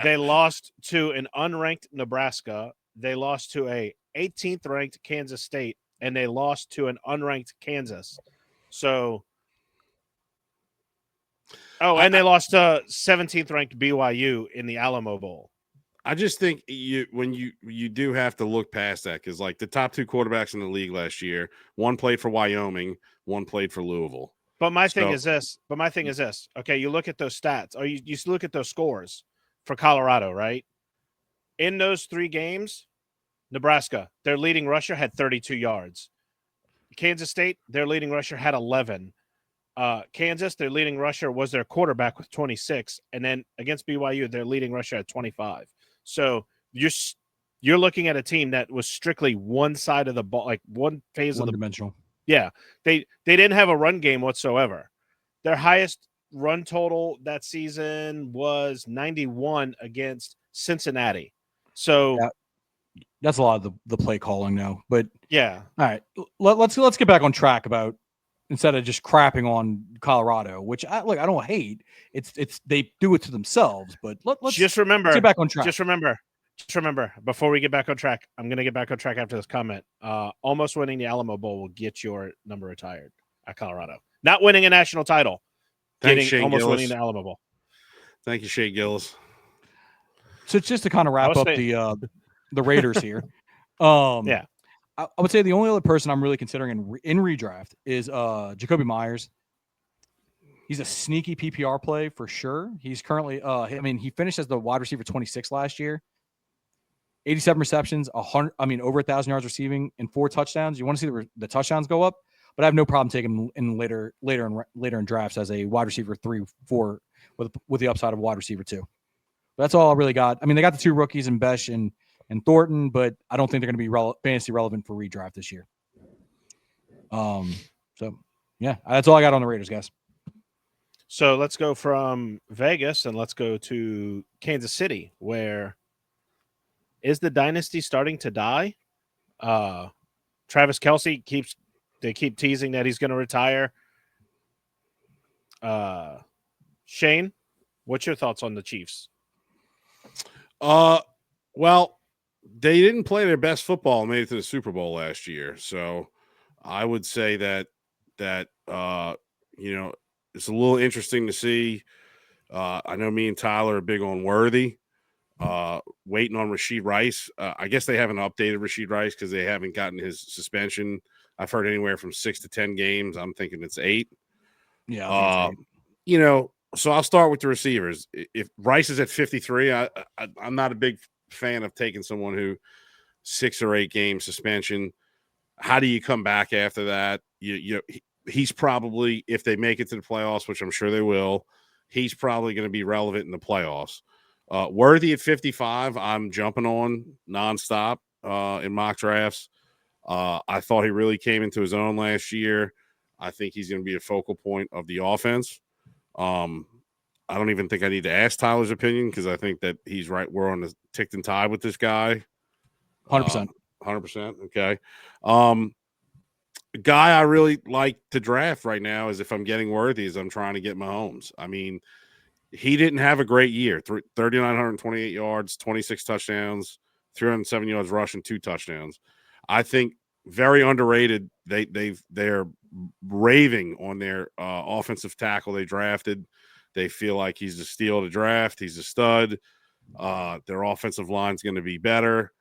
they lost to an unranked Nebraska. They lost to a 18th ranked Kansas State, and they lost to an unranked Kansas. So, and they lost to 17th ranked BYU in the Alamo Bowl. I just think when you do have to look past that, because the top 2 quarterbacks in the league last year, one played for Wyoming, one played for Louisville. But my thing is this. Okay, you look at those stats, or you look at those scores for Colorado, right? In those 3 games, Nebraska, their leading rusher had 32 yards. Kansas State, their leading rusher had 11. Kansas, their leading rusher was their quarterback with 26. And then against BYU, their leading rusher had 25. So you're looking at a team that was strictly one side of the ball, one phase of the dimensional. Yeah, they didn't have a run game whatsoever. Their highest run total that season was 91 against Cincinnati. So that's a lot of the play calling now. But yeah, all right, let's get back on track about instead of just crapping on Colorado, which I don't hate. It's they do it to themselves. But let's just remember, get back on track. Just remember, before we get back on track, I'm going to get back on track after this comment. Almost winning the Alamo Bowl will get your number retired at Colorado. Not winning a national title. Thanks, Shane almost Gillis. winning the Alamo Bowl. Thank you, Shane Gillis. So just to kind of wrap up the Raiders here. Yeah. I would say the only other person I'm really considering in redraft is Jacoby Myers. He's a sneaky PPR play for sure. He's currently he finished as the wide receiver 26 last year. 87 receptions, over 1,000 yards receiving, and 4 touchdowns. You want to see the touchdowns go up, but I have no problem taking him in later in drafts as a wide receiver 3, 4 with the upside of wide receiver 2. But that's all I really got. They got the 2 rookies in Besh and Thornton, but I don't think they're going to be fantasy relevant for redraft this year. So yeah, that's all I got on the Raiders, guys. So let's go from Vegas and let's go to Kansas City, where is the dynasty starting to die? Travis Kelce they keep teasing that he's going to retire. Shane, what's your thoughts on the Chiefs? Well, they didn't play their best football and made it to the Super Bowl last year. So I would say that it's a little interesting to see. I know me and Tyler are big on Worthy. Waiting on Rashid Rice. I guess they haven't updated Rashid Rice because they haven't gotten his suspension. I've heard anywhere from 6 to 10 games. I'm thinking it's 8. Yeah. I think it's 8. So I'll start with the receivers. If Rice is at 53, I'm not a big fan of taking someone who 6 or 8 game suspension. How do you come back after that? He's probably, if they make it to the playoffs, which I'm sure they will, he's probably going to be relevant in the playoffs. Worthy at 55, I'm jumping on nonstop in mock drafts. I thought he really came into his own last year. I think he's going to be a focal point of the offense. I don't even think I need to ask Tyler's opinion because I think that he's right. We're on the tick and tie with this guy. 100%. 100%. Okay. A guy I really like to draft right now is if I'm getting Worthy is I'm trying to get Mahomes. I mean, he didn't have a great year. 3,928 yards, 26 touchdowns, 307 yards rushing, 2 touchdowns. I think very underrated. They're raving on their offensive tackle they drafted. They feel like he's a steal to draft. He's a stud. Their offensive line's going to be better,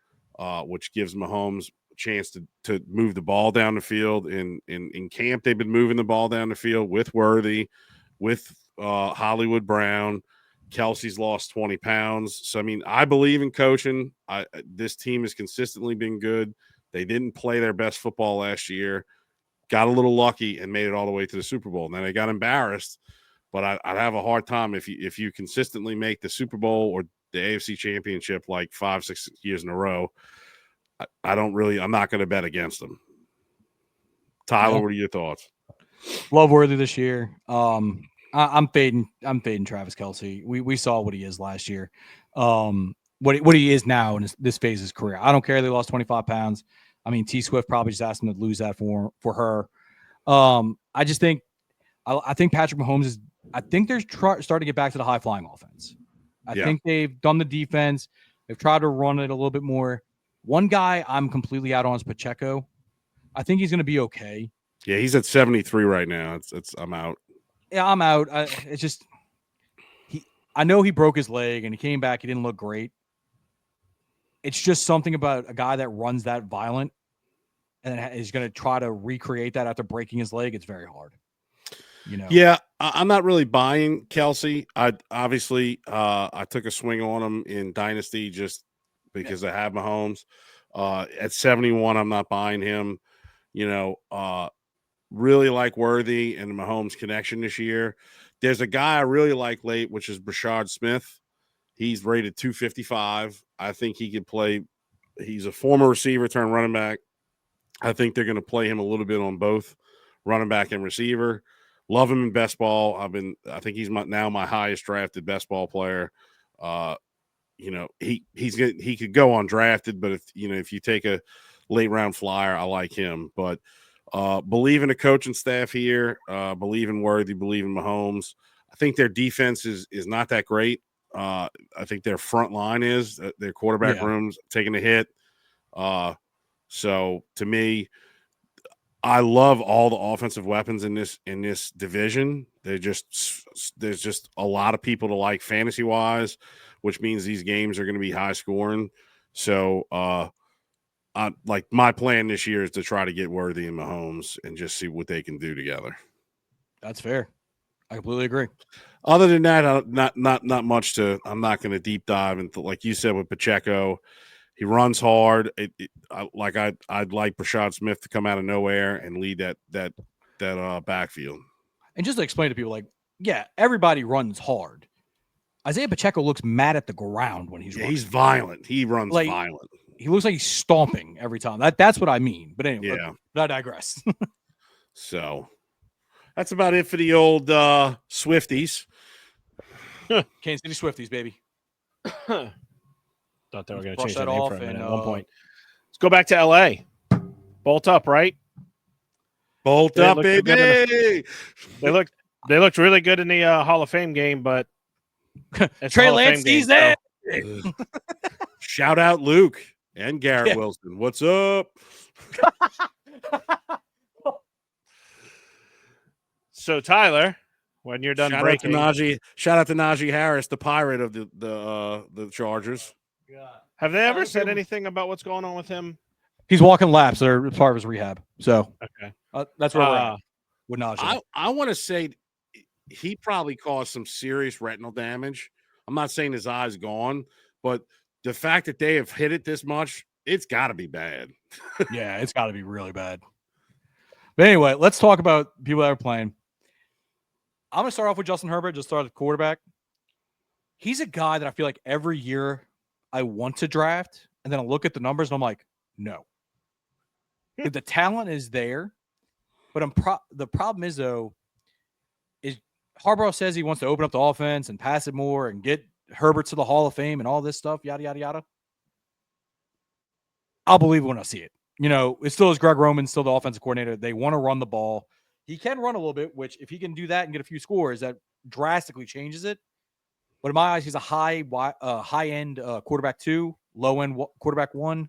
which gives Mahomes a chance to move the ball down the field. In camp, they've been moving the ball down the field with Worthy, with Hollywood Brown. Kelsey's lost 20 pounds. So, I mean, I believe in coaching. This team has consistently been good. They didn't play their best football last year, got a little lucky and made it all the way to the Super Bowl. And then they got embarrassed. But I'd have a hard time if you consistently make the Super Bowl or the AFC Championship like 5-6 years in a row. I'm not going to bet against them. Tyler, what are your thoughts? Love Worthy this year. I'm fading Travis Kelce. We saw what he is last year. What he is now in this phase of his career. I don't care they lost 25 pounds. I mean, T Swift probably just asked him to lose that for her. I just think I think Patrick Mahomes is. I think they're starting to get back to the high flying offense. I think they've done the defense. They've tried to run it a little bit more. One guy I'm completely out on is Pacheco. I think he's going to be okay. Yeah, he's at 73 right now. I'm out. Yeah, I'm out. It's just I know he broke his leg and he came back. He didn't look great. It's just something about a guy that runs that violent and is going to try to recreate that after breaking his leg. It's very hard. Yeah, I'm not really buying Kelsey. I took a swing on him in Dynasty just because I have Mahomes. At 71, I'm not buying him. Really like Worthy and the Mahomes connection this year. There's a guy I really like late, which is Brashard Smith. He's rated 255. I think he could play. He's a former receiver turned running back. I think they're going to play him a little bit on both running back and receiver. Love him in best ball. I think he's now my highest drafted best ball player. He could go undrafted, but if you take a late round flyer, I like him. But believe in the coaching staff here. Believe in Worthy. Believe in Mahomes. I think their defense is not that great. I think their front line is their quarterback room's taking a hit. So to me, I love all the offensive weapons in this division. There's just a lot of people to like fantasy wise, which means these games are going to be high scoring. So, my plan this year is to try to get Worthy and Mahomes and just see what they can do together. That's fair. I completely agree. Other than that, not much to. I'm not going to deep dive into, like you said with Pacheco. He runs hard. I'd like Brashard Smith to come out of nowhere and lead that backfield. And just to explain to people, everybody runs hard. Isaiah Pacheco looks mad at the ground when he's running. He's violent. He runs violent. He looks like he's stomping every time. That's what I mean. But anyway, I digress. So that's about it for the old Swifties. Kansas City Swifties, baby. Thought they were going to change that name for a minute and, at one point. Let's go back to L.A. Bolt up, right? Bolt up, baby. They looked really good in the Hall of Fame game, but Trey Lance sees that. Shout out Luke and Garrett Wilson. What's up? So Tyler, when you're done breaking, shout out to Najee Harris, the pirate of the Chargers. Have they ever said anything about what's going on with him? He's walking laps. They're part of his rehab. So that's where we're at with Najee. I want to say he probably caused some serious retinal damage. I'm not saying his eye's gone, but the fact that they have hit it this much, it's got to be bad. Yeah, it's got to be really bad. But anyway, let's talk about people that are playing. I'm going to start off with Justin Herbert, just start at quarterback. He's a guy that I feel like every year I want to draft, and then I look at the numbers and I'm like, no. The talent is there, but the problem is, though, is Harbaugh says he wants to open up the offense and pass it more and get Herbert to the Hall of Fame and all this stuff, yada, yada, yada. I'll believe it when I see it. You know, it still is Greg Roman, still the offensive coordinator. They want to run the ball. He can run a little bit, which if he can do that and get a few scores, that drastically changes it. But in my eyes, he's a high-end quarterback 2, low-end quarterback 1.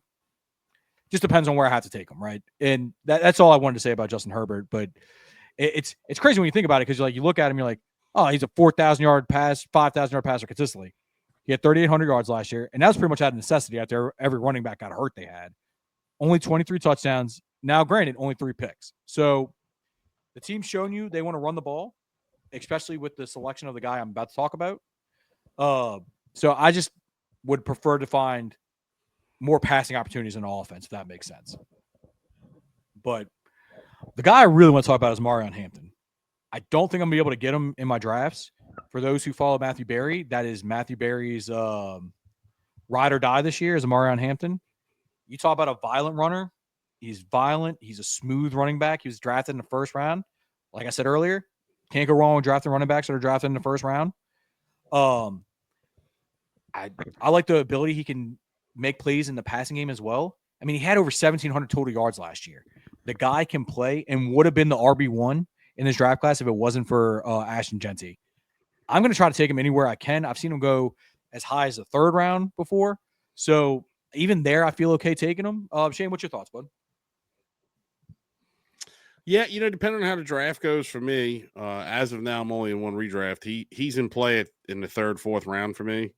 Just depends on where I have to take him, right? And that's all I wanted to say about Justin Herbert. But it's crazy when you think about it, because you look at him, you're like, oh, he's a 4,000-yard pass, 5,000-yard passer consistently. He had 3,800 yards last year, and that was pretty much out of necessity after every running back got hurt they had. Only 23 touchdowns. Now, granted, only 3 picks. So the team's shown you they want to run the ball, especially with the selection of the guy I'm about to talk about. So I just would prefer to find more passing opportunities in the offense, if that makes sense. But the guy I really want to talk about is Marion Hampton. I don't think I'm going to be able to get him in my drafts. For those who follow Matthew Berry, that is Matthew Berry's ride or die this year is Marion Hampton. You talk about a violent runner. He's violent. He's a smooth running back. He was drafted in the first round. Like I said earlier, can't go wrong with drafting running backs that are drafted in the first round. I like the ability he can make plays in the passing game as well. I mean, he had over 1,700 total yards last year. The guy can play and would have been the RB1 in this draft class if it wasn't for Ashton Genty. I'm going to try to take him anywhere I can. I've seen him go as high as the 3rd round before. So even there, I feel okay taking him. Shane, what's your thoughts, bud? Yeah, depending on how the draft goes for me, as of now, I'm only in one redraft. He's in play in the 3rd, 4th round for me,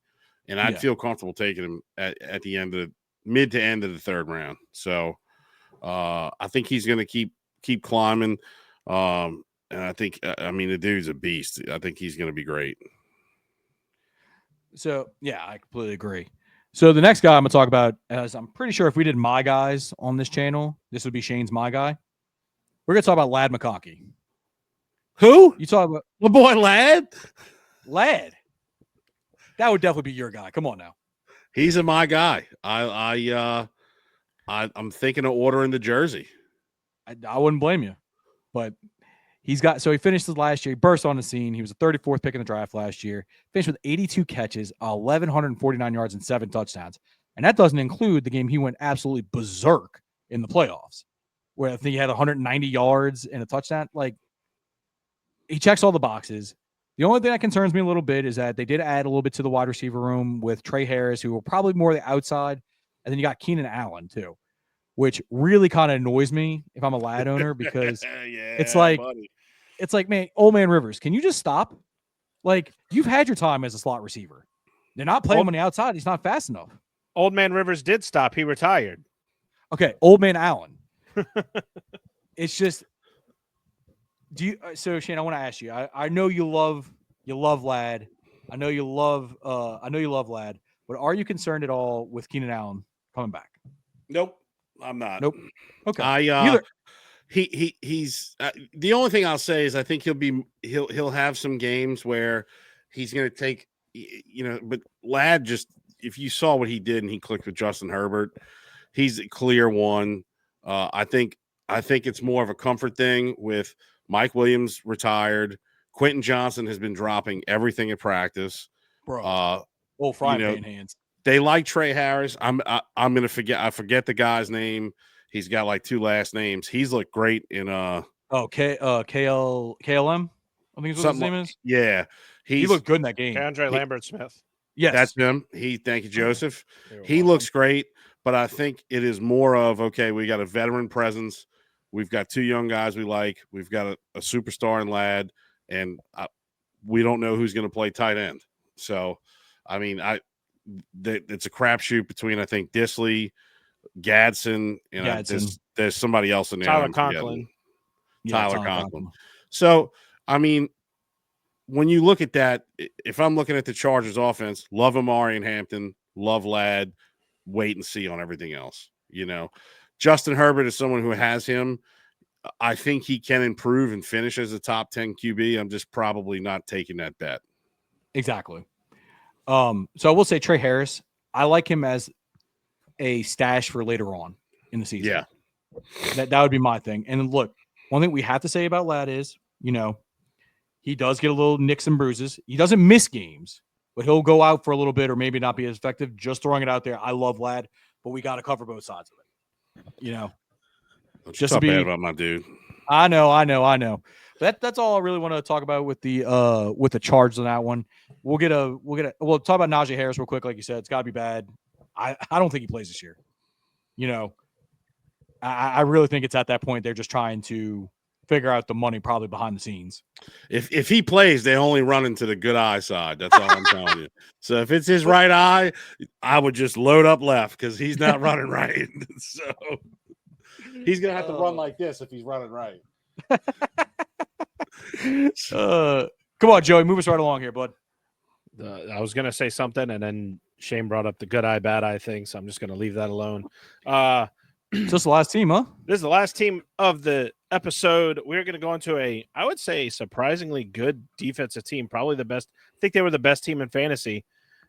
and I'd feel comfortable taking him at the end of mid to end of the 3rd round. So I think he's going to keep climbing, and I think the dude's a beast. I think he's going to be great. So yeah, I completely agree. So the next guy I'm going to talk about, as I'm pretty sure if we did my guys on this channel, this would be Shane's my guy. We're going to talk about Ladd McConkey. Who? You talk about my boy Ladd? Ladd. That would definitely be your guy. Come on now. He's my guy. I'm thinking of ordering the jersey. I wouldn't blame you. But he finished his last year. He burst on the scene. He was the 34th pick in the draft last year. Finished with 82 catches, 1,149 yards, and 7 touchdowns. And that doesn't include the game he went absolutely berserk in the playoffs, where I think he had 190 yards and a touchdown. Like, he checks all the boxes. The only thing that concerns me a little bit is that they did add a little bit to the wide receiver room with Trey Harris, who will probably more the outside. And then you got Keenan Allen, too, which really kind of annoys me if I'm a Ladd owner, because it's like, man, old man Rivers, can you just stop? Like, you've had your time as a slot receiver. They're not playing him on the outside. He's not fast enough. Old man Rivers did stop. He retired. Okay, old man Allen. It's just, so Shane, I want to ask you. I know you love Ladd. I know you love Ladd. But are you concerned at all with Keenan Allen coming back? Nope, I'm not. Nope. Okay. He's the only thing I'll say is I think he'll have some games where he's going to take, but Ladd, just if you saw what he did and he clicked with Justin Herbert, he's a clear one. I think it's more of a comfort thing with Mike Williams retired. Quentin Johnson has been dropping everything at practice. Bro, frying pan hands. They like Trey Harris. I'm gonna forget. I forget the guy's name. He's got like 2 last names. He's looked great in KLM. I think is what his name is. Yeah, he looked good in that game. Andre Lambert Smith. Yes, that's him. Thank you, Joseph. He looks great, but I think it is more of, okay, we got a veteran presence. We've got 2 young guys we like. We've got a superstar in Ladd, and we don't know who's going to play tight end. So, I mean, it's a crapshoot between, I think, Disley, Gadsden, and there's somebody else in there. Tyler Conklin. Tyler Conklin. So, I mean, when you look at that, if I'm looking at the Chargers offense, love Amari and Hampton, love Ladd, wait and see on everything else. Justin Herbert is someone who has him. I think he can improve and finish as a top 10 QB. I'm just probably not taking that bet. Exactly. So I will say Trey Harris, I like him as a stash for later on in the season. Yeah. That would be my thing. And look, one thing we have to say about Ladd is, he does get a little nicks and bruises. He doesn't miss games, but he'll go out for a little bit or maybe not be as effective. Just throwing it out there. I love Ladd, but we got to cover both sides of it. Don't just talk to be bad about my dude. I know. That's all I really want to talk about with the charge on that one. We'll talk about Najee Harris real quick. Like you said, it's got to be bad. I don't think he plays this year. I really think it's at that point they're just trying to figure out the money probably behind the scenes. If he plays, they only run into the good eye side. That's all I'm telling you. So if it's his right eye, I would just load up left because he's not running right. So he's gonna have to run like this if he's running right. Come on, Joey, move us right along here, bud. I was gonna say something, and then Shane brought up the good eye, bad eye thing, so I'm just gonna leave that alone. Just the last team, huh? This is the last team of the episode. We're going to go into I would say, surprisingly good defensive team. Probably the best. I think they were the best team in fantasy.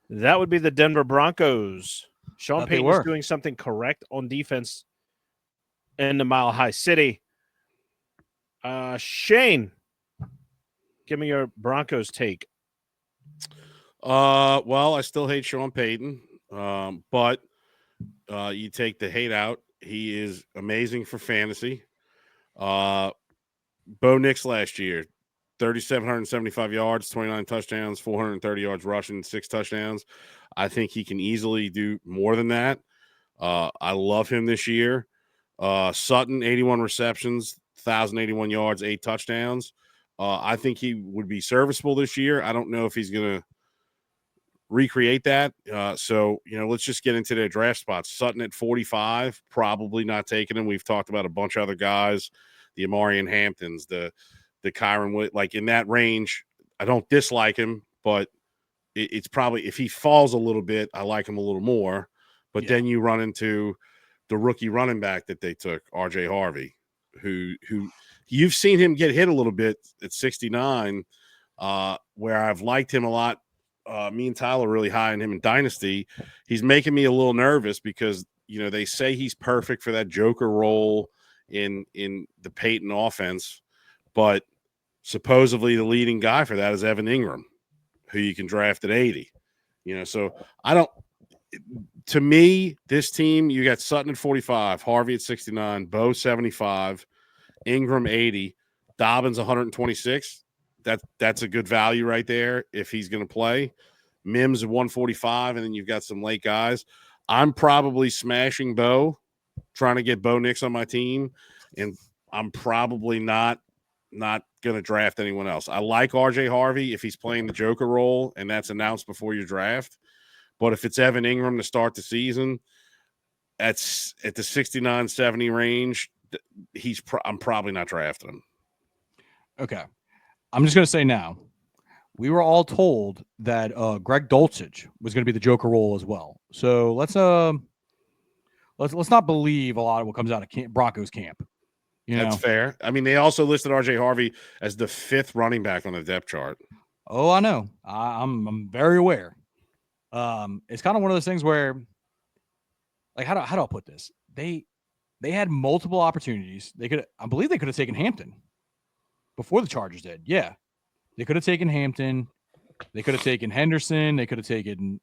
That would be the Denver Broncos. Sean Payton is doing something correct on defense in the Mile High City. Shane, give me your Broncos take. Well, I still hate Sean Payton, but you take the hate out. He is amazing for fantasy. Bo Nix last year, 3,775 yards, 29 touchdowns, 430 yards rushing, 6 touchdowns. I think he can easily do more than that. I love him this year. Sutton, 81 receptions, 1,081 yards, 8 touchdowns. I think he would be serviceable this year. I don't know if he's going to recreate that. So let's just get into their draft spots. Sutton at 45, probably not taking him. We've talked about a bunch of other guys, the Amarian Hamptons, the Kyron Wood, like in that range. I don't dislike him, but it's probably, if he falls a little bit, I like him a little more. But then you run into the rookie running back that they took, RJ Harvey, who you've seen him get hit a little bit at 69, where I've liked him a lot. Me and Tyler are really high on him in Dynasty. He's making me a little nervous because, they say he's perfect for that Joker role in the Peyton offense, but supposedly the leading guy for that is Evan Ingram, who you can draft at 80. So to me, this team, you got Sutton at 45, Harvey at 69, Bo 75, Ingram 80, Dobbins 126. That's a good value right there if he's going to play. Mims at 145, and then you've got some late guys. I'm probably smashing Bo, trying to get Bo Nix on my team, and I'm probably not going to draft anyone else. I like RJ Harvey if he's playing the Joker role, and that's announced before your draft. But if it's Evan Ingram to start the season, at the 69-70 range, I'm probably not drafting him. Okay. I'm just going to say now, we were all told that Greg Dulcich was going to be the Joker role as well. So let's not believe a lot of what comes out of Broncos camp. That's fair. I mean, they also listed RJ Harvey as the 5th running back on the depth chart. Oh, I know. I'm very aware. It's kind of one of those things where, like, how do I put this? They had multiple opportunities. I believe they could have taken Hampton before the Chargers did. Yeah. They could have taken Hampton. They could have taken Henderson. They could have taken,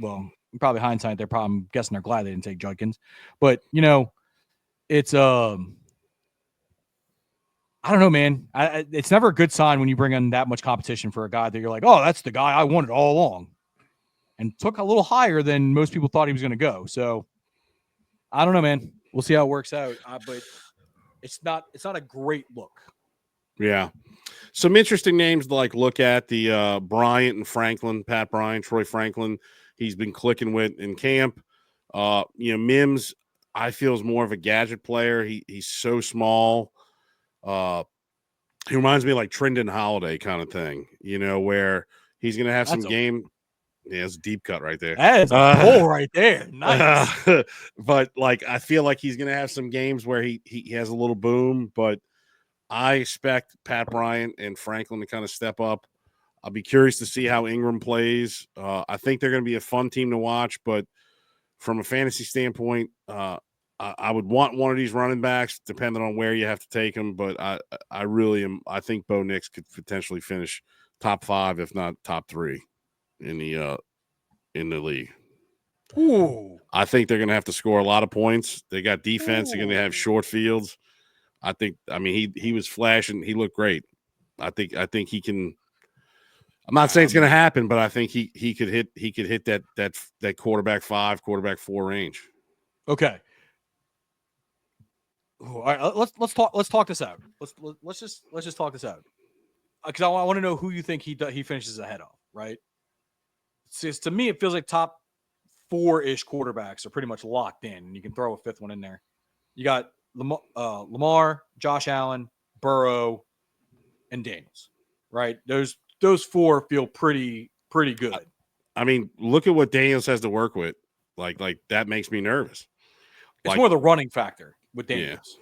well, probably hindsight, I'm guessing they're glad they didn't take Judkins. But, it's I don't know, man. It's never a good sign when you bring in that much competition for a guy that you're like, oh, that's the guy I wanted all along. And took a little higher than most people thought he was going to go. So I don't know, man. We'll see how it works out. But it's not a great look. Yeah. Some interesting names to look at, the Bryant and Franklin, Pat Bryant, Troy Franklin. He's been clicking with in camp. Mims, I feel, is more of a gadget player. He's so small. He reminds me of like Trendon Holiday kind of thing, where he's going to have some game. Yeah, it's a deep cut right there. That is a hole right there. Nice. But like, I feel like he's going to have some games where he has a little boom, but I expect Pat Bryant and Franklin to kind of step up. I'll be curious to see how Ingram plays. I think they're going to be a fun team to watch, but from a fantasy standpoint, I would want one of these running backs, depending on where you have to take them. But I really am. I think Bo Nix could potentially finish top 5, if not top 3, in the league. Ooh. I think they're going to have to score a lot of points. They got defense. They're going to have short fields. I mean, he was flashing. He looked great. I think he can. I'm not saying it's going to happen, but I think he could hit that quarterback 5, quarterback 4 range. Okay. All right, let's talk this out. Let's just talk this out. Because I want to know who you think he finishes ahead of, right? It's to me, it feels like top 4-ish quarterbacks are pretty much locked in, and you can throw a 5th one in there. You got Lamar, Josh Allen, Burrow, and Daniels, right? Those 4 feel pretty good. I mean, look at what Daniels has to work with. Like that makes me nervous. It's more the running factor with Daniels.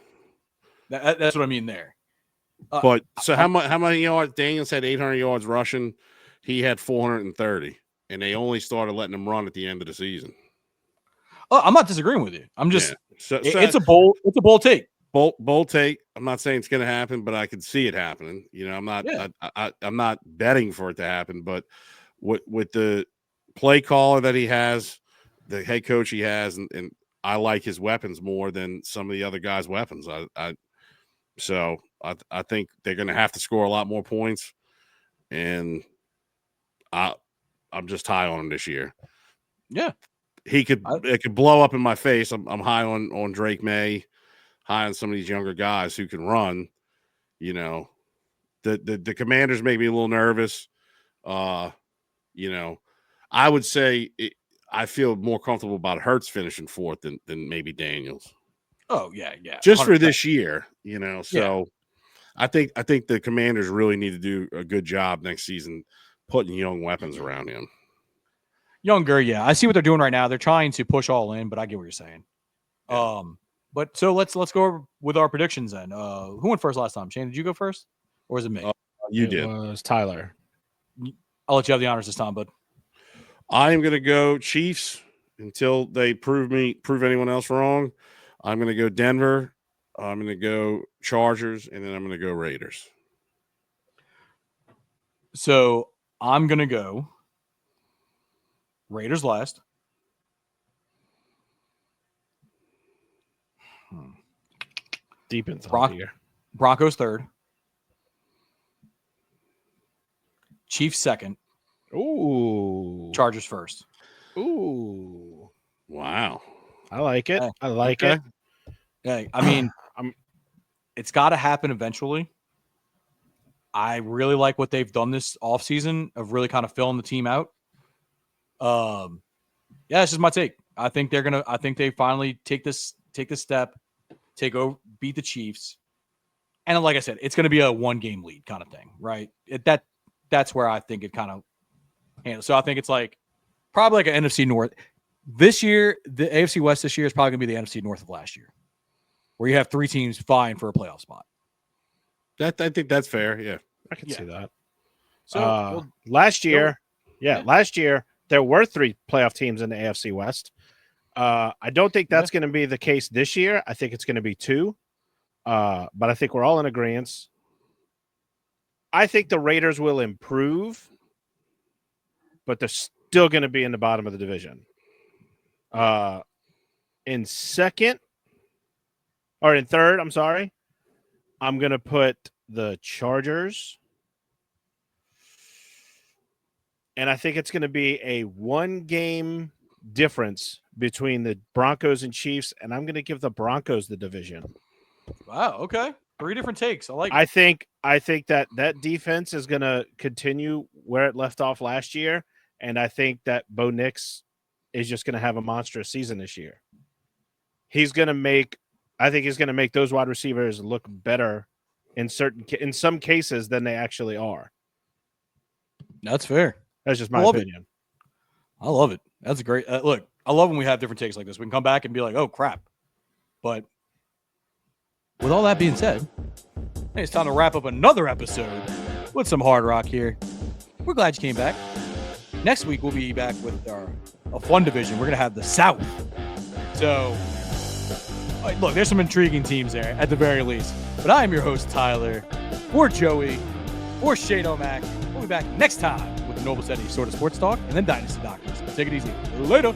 Yeah. That's what I mean there. But so how many yards? Daniels had 800 yards rushing. He had 430, and they only started letting him run at the end of the season. Oh, I'm not disagreeing with you. I'm just it's a bold take. Bold take. I'm not saying it's going to happen, but I can see it happening. You know, I'm not betting for it to happen, but with the play caller that he has, the head coach he has, and I like his weapons more than some of the other guys' weapons. So I think they're going to have to score a lot more points, and I'm just high on him this year. Yeah, it could blow up in my face. I'm high on Drake May, high on some of these younger guys who can run. You know, the Commanders make me a little nervous. You know, I would say I feel more comfortable about Hurts finishing 4th than maybe Daniels. Oh yeah. Just 100%. for this year, you know. So I think the Commanders really need to do a good job next season putting young weapons around him. Younger, yeah. I see what they're doing right now. They're trying to push all in, but I get what you're saying. Yeah. But so let's go with our predictions then. Who went first last time? Shane, did you go first, or was it me? You did. It was Tyler. I'll let you have the honors this time, bud. I am going to go Chiefs until they prove anyone else wrong. I'm going to go Denver. I'm going to go Chargers, and then I'm going to go Raiders. So I'm going to go Raiders last. Deep in thought here. Broncos 3rd. Chiefs 2nd. Ooh. Chargers 1st. Ooh. Wow. I like it. Hey, I like it. Hey, I mean, it's got to happen eventually. I really like what they've done this offseason of really kind of filling the team out. Yeah, it's just my take. I think they finally take this step, take over, beat the Chiefs. And like I said, it's going to be a 1-game lead kind of thing, right? That's where I think it kind of handles. So I think it's like probably like an NFC North. This year, the AFC West this year is probably going to be the NFC North of last year, where you have 3 teams vying for a playoff spot. I think that's fair. Yeah, I can see that. So last year there were 3 playoff teams in the AFC West. I don't think that's going to be the case this year. I think it's going to be 2. But I think we're all in agreement. I think the Raiders will improve, but they're still going to be in the bottom of the division. In 2nd or in 3rd, I'm sorry, I'm going to put the Chargers. And I think it's going to be a 1-game difference between the Broncos and Chiefs, and I'm going to give the Broncos the division. Wow, okay. 3 different takes. I like it. I think that defense is going to continue where it left off last year, and I think that Bo Nix is just going to have a monstrous season this year. I think he's going to make those wide receivers look better in some cases than they actually are. That's fair. That's just my opinion. I love it. That's a great look. I love when we have different takes like this. We can come back and be like, oh, crap. But with all that being said, hey, it's time to wrap up another episode with some Hard Rock here. We're glad you came back. Next week, we'll be back with a fun division. We're going to have the South. So, look, there's some intriguing teams there at the very least. But I am your host, Tyler. For Joey, for Shane O'Mac. We'll be back next time with the Noble City sort of sports talk and then Dynasty Doctors. Take it easy. Later.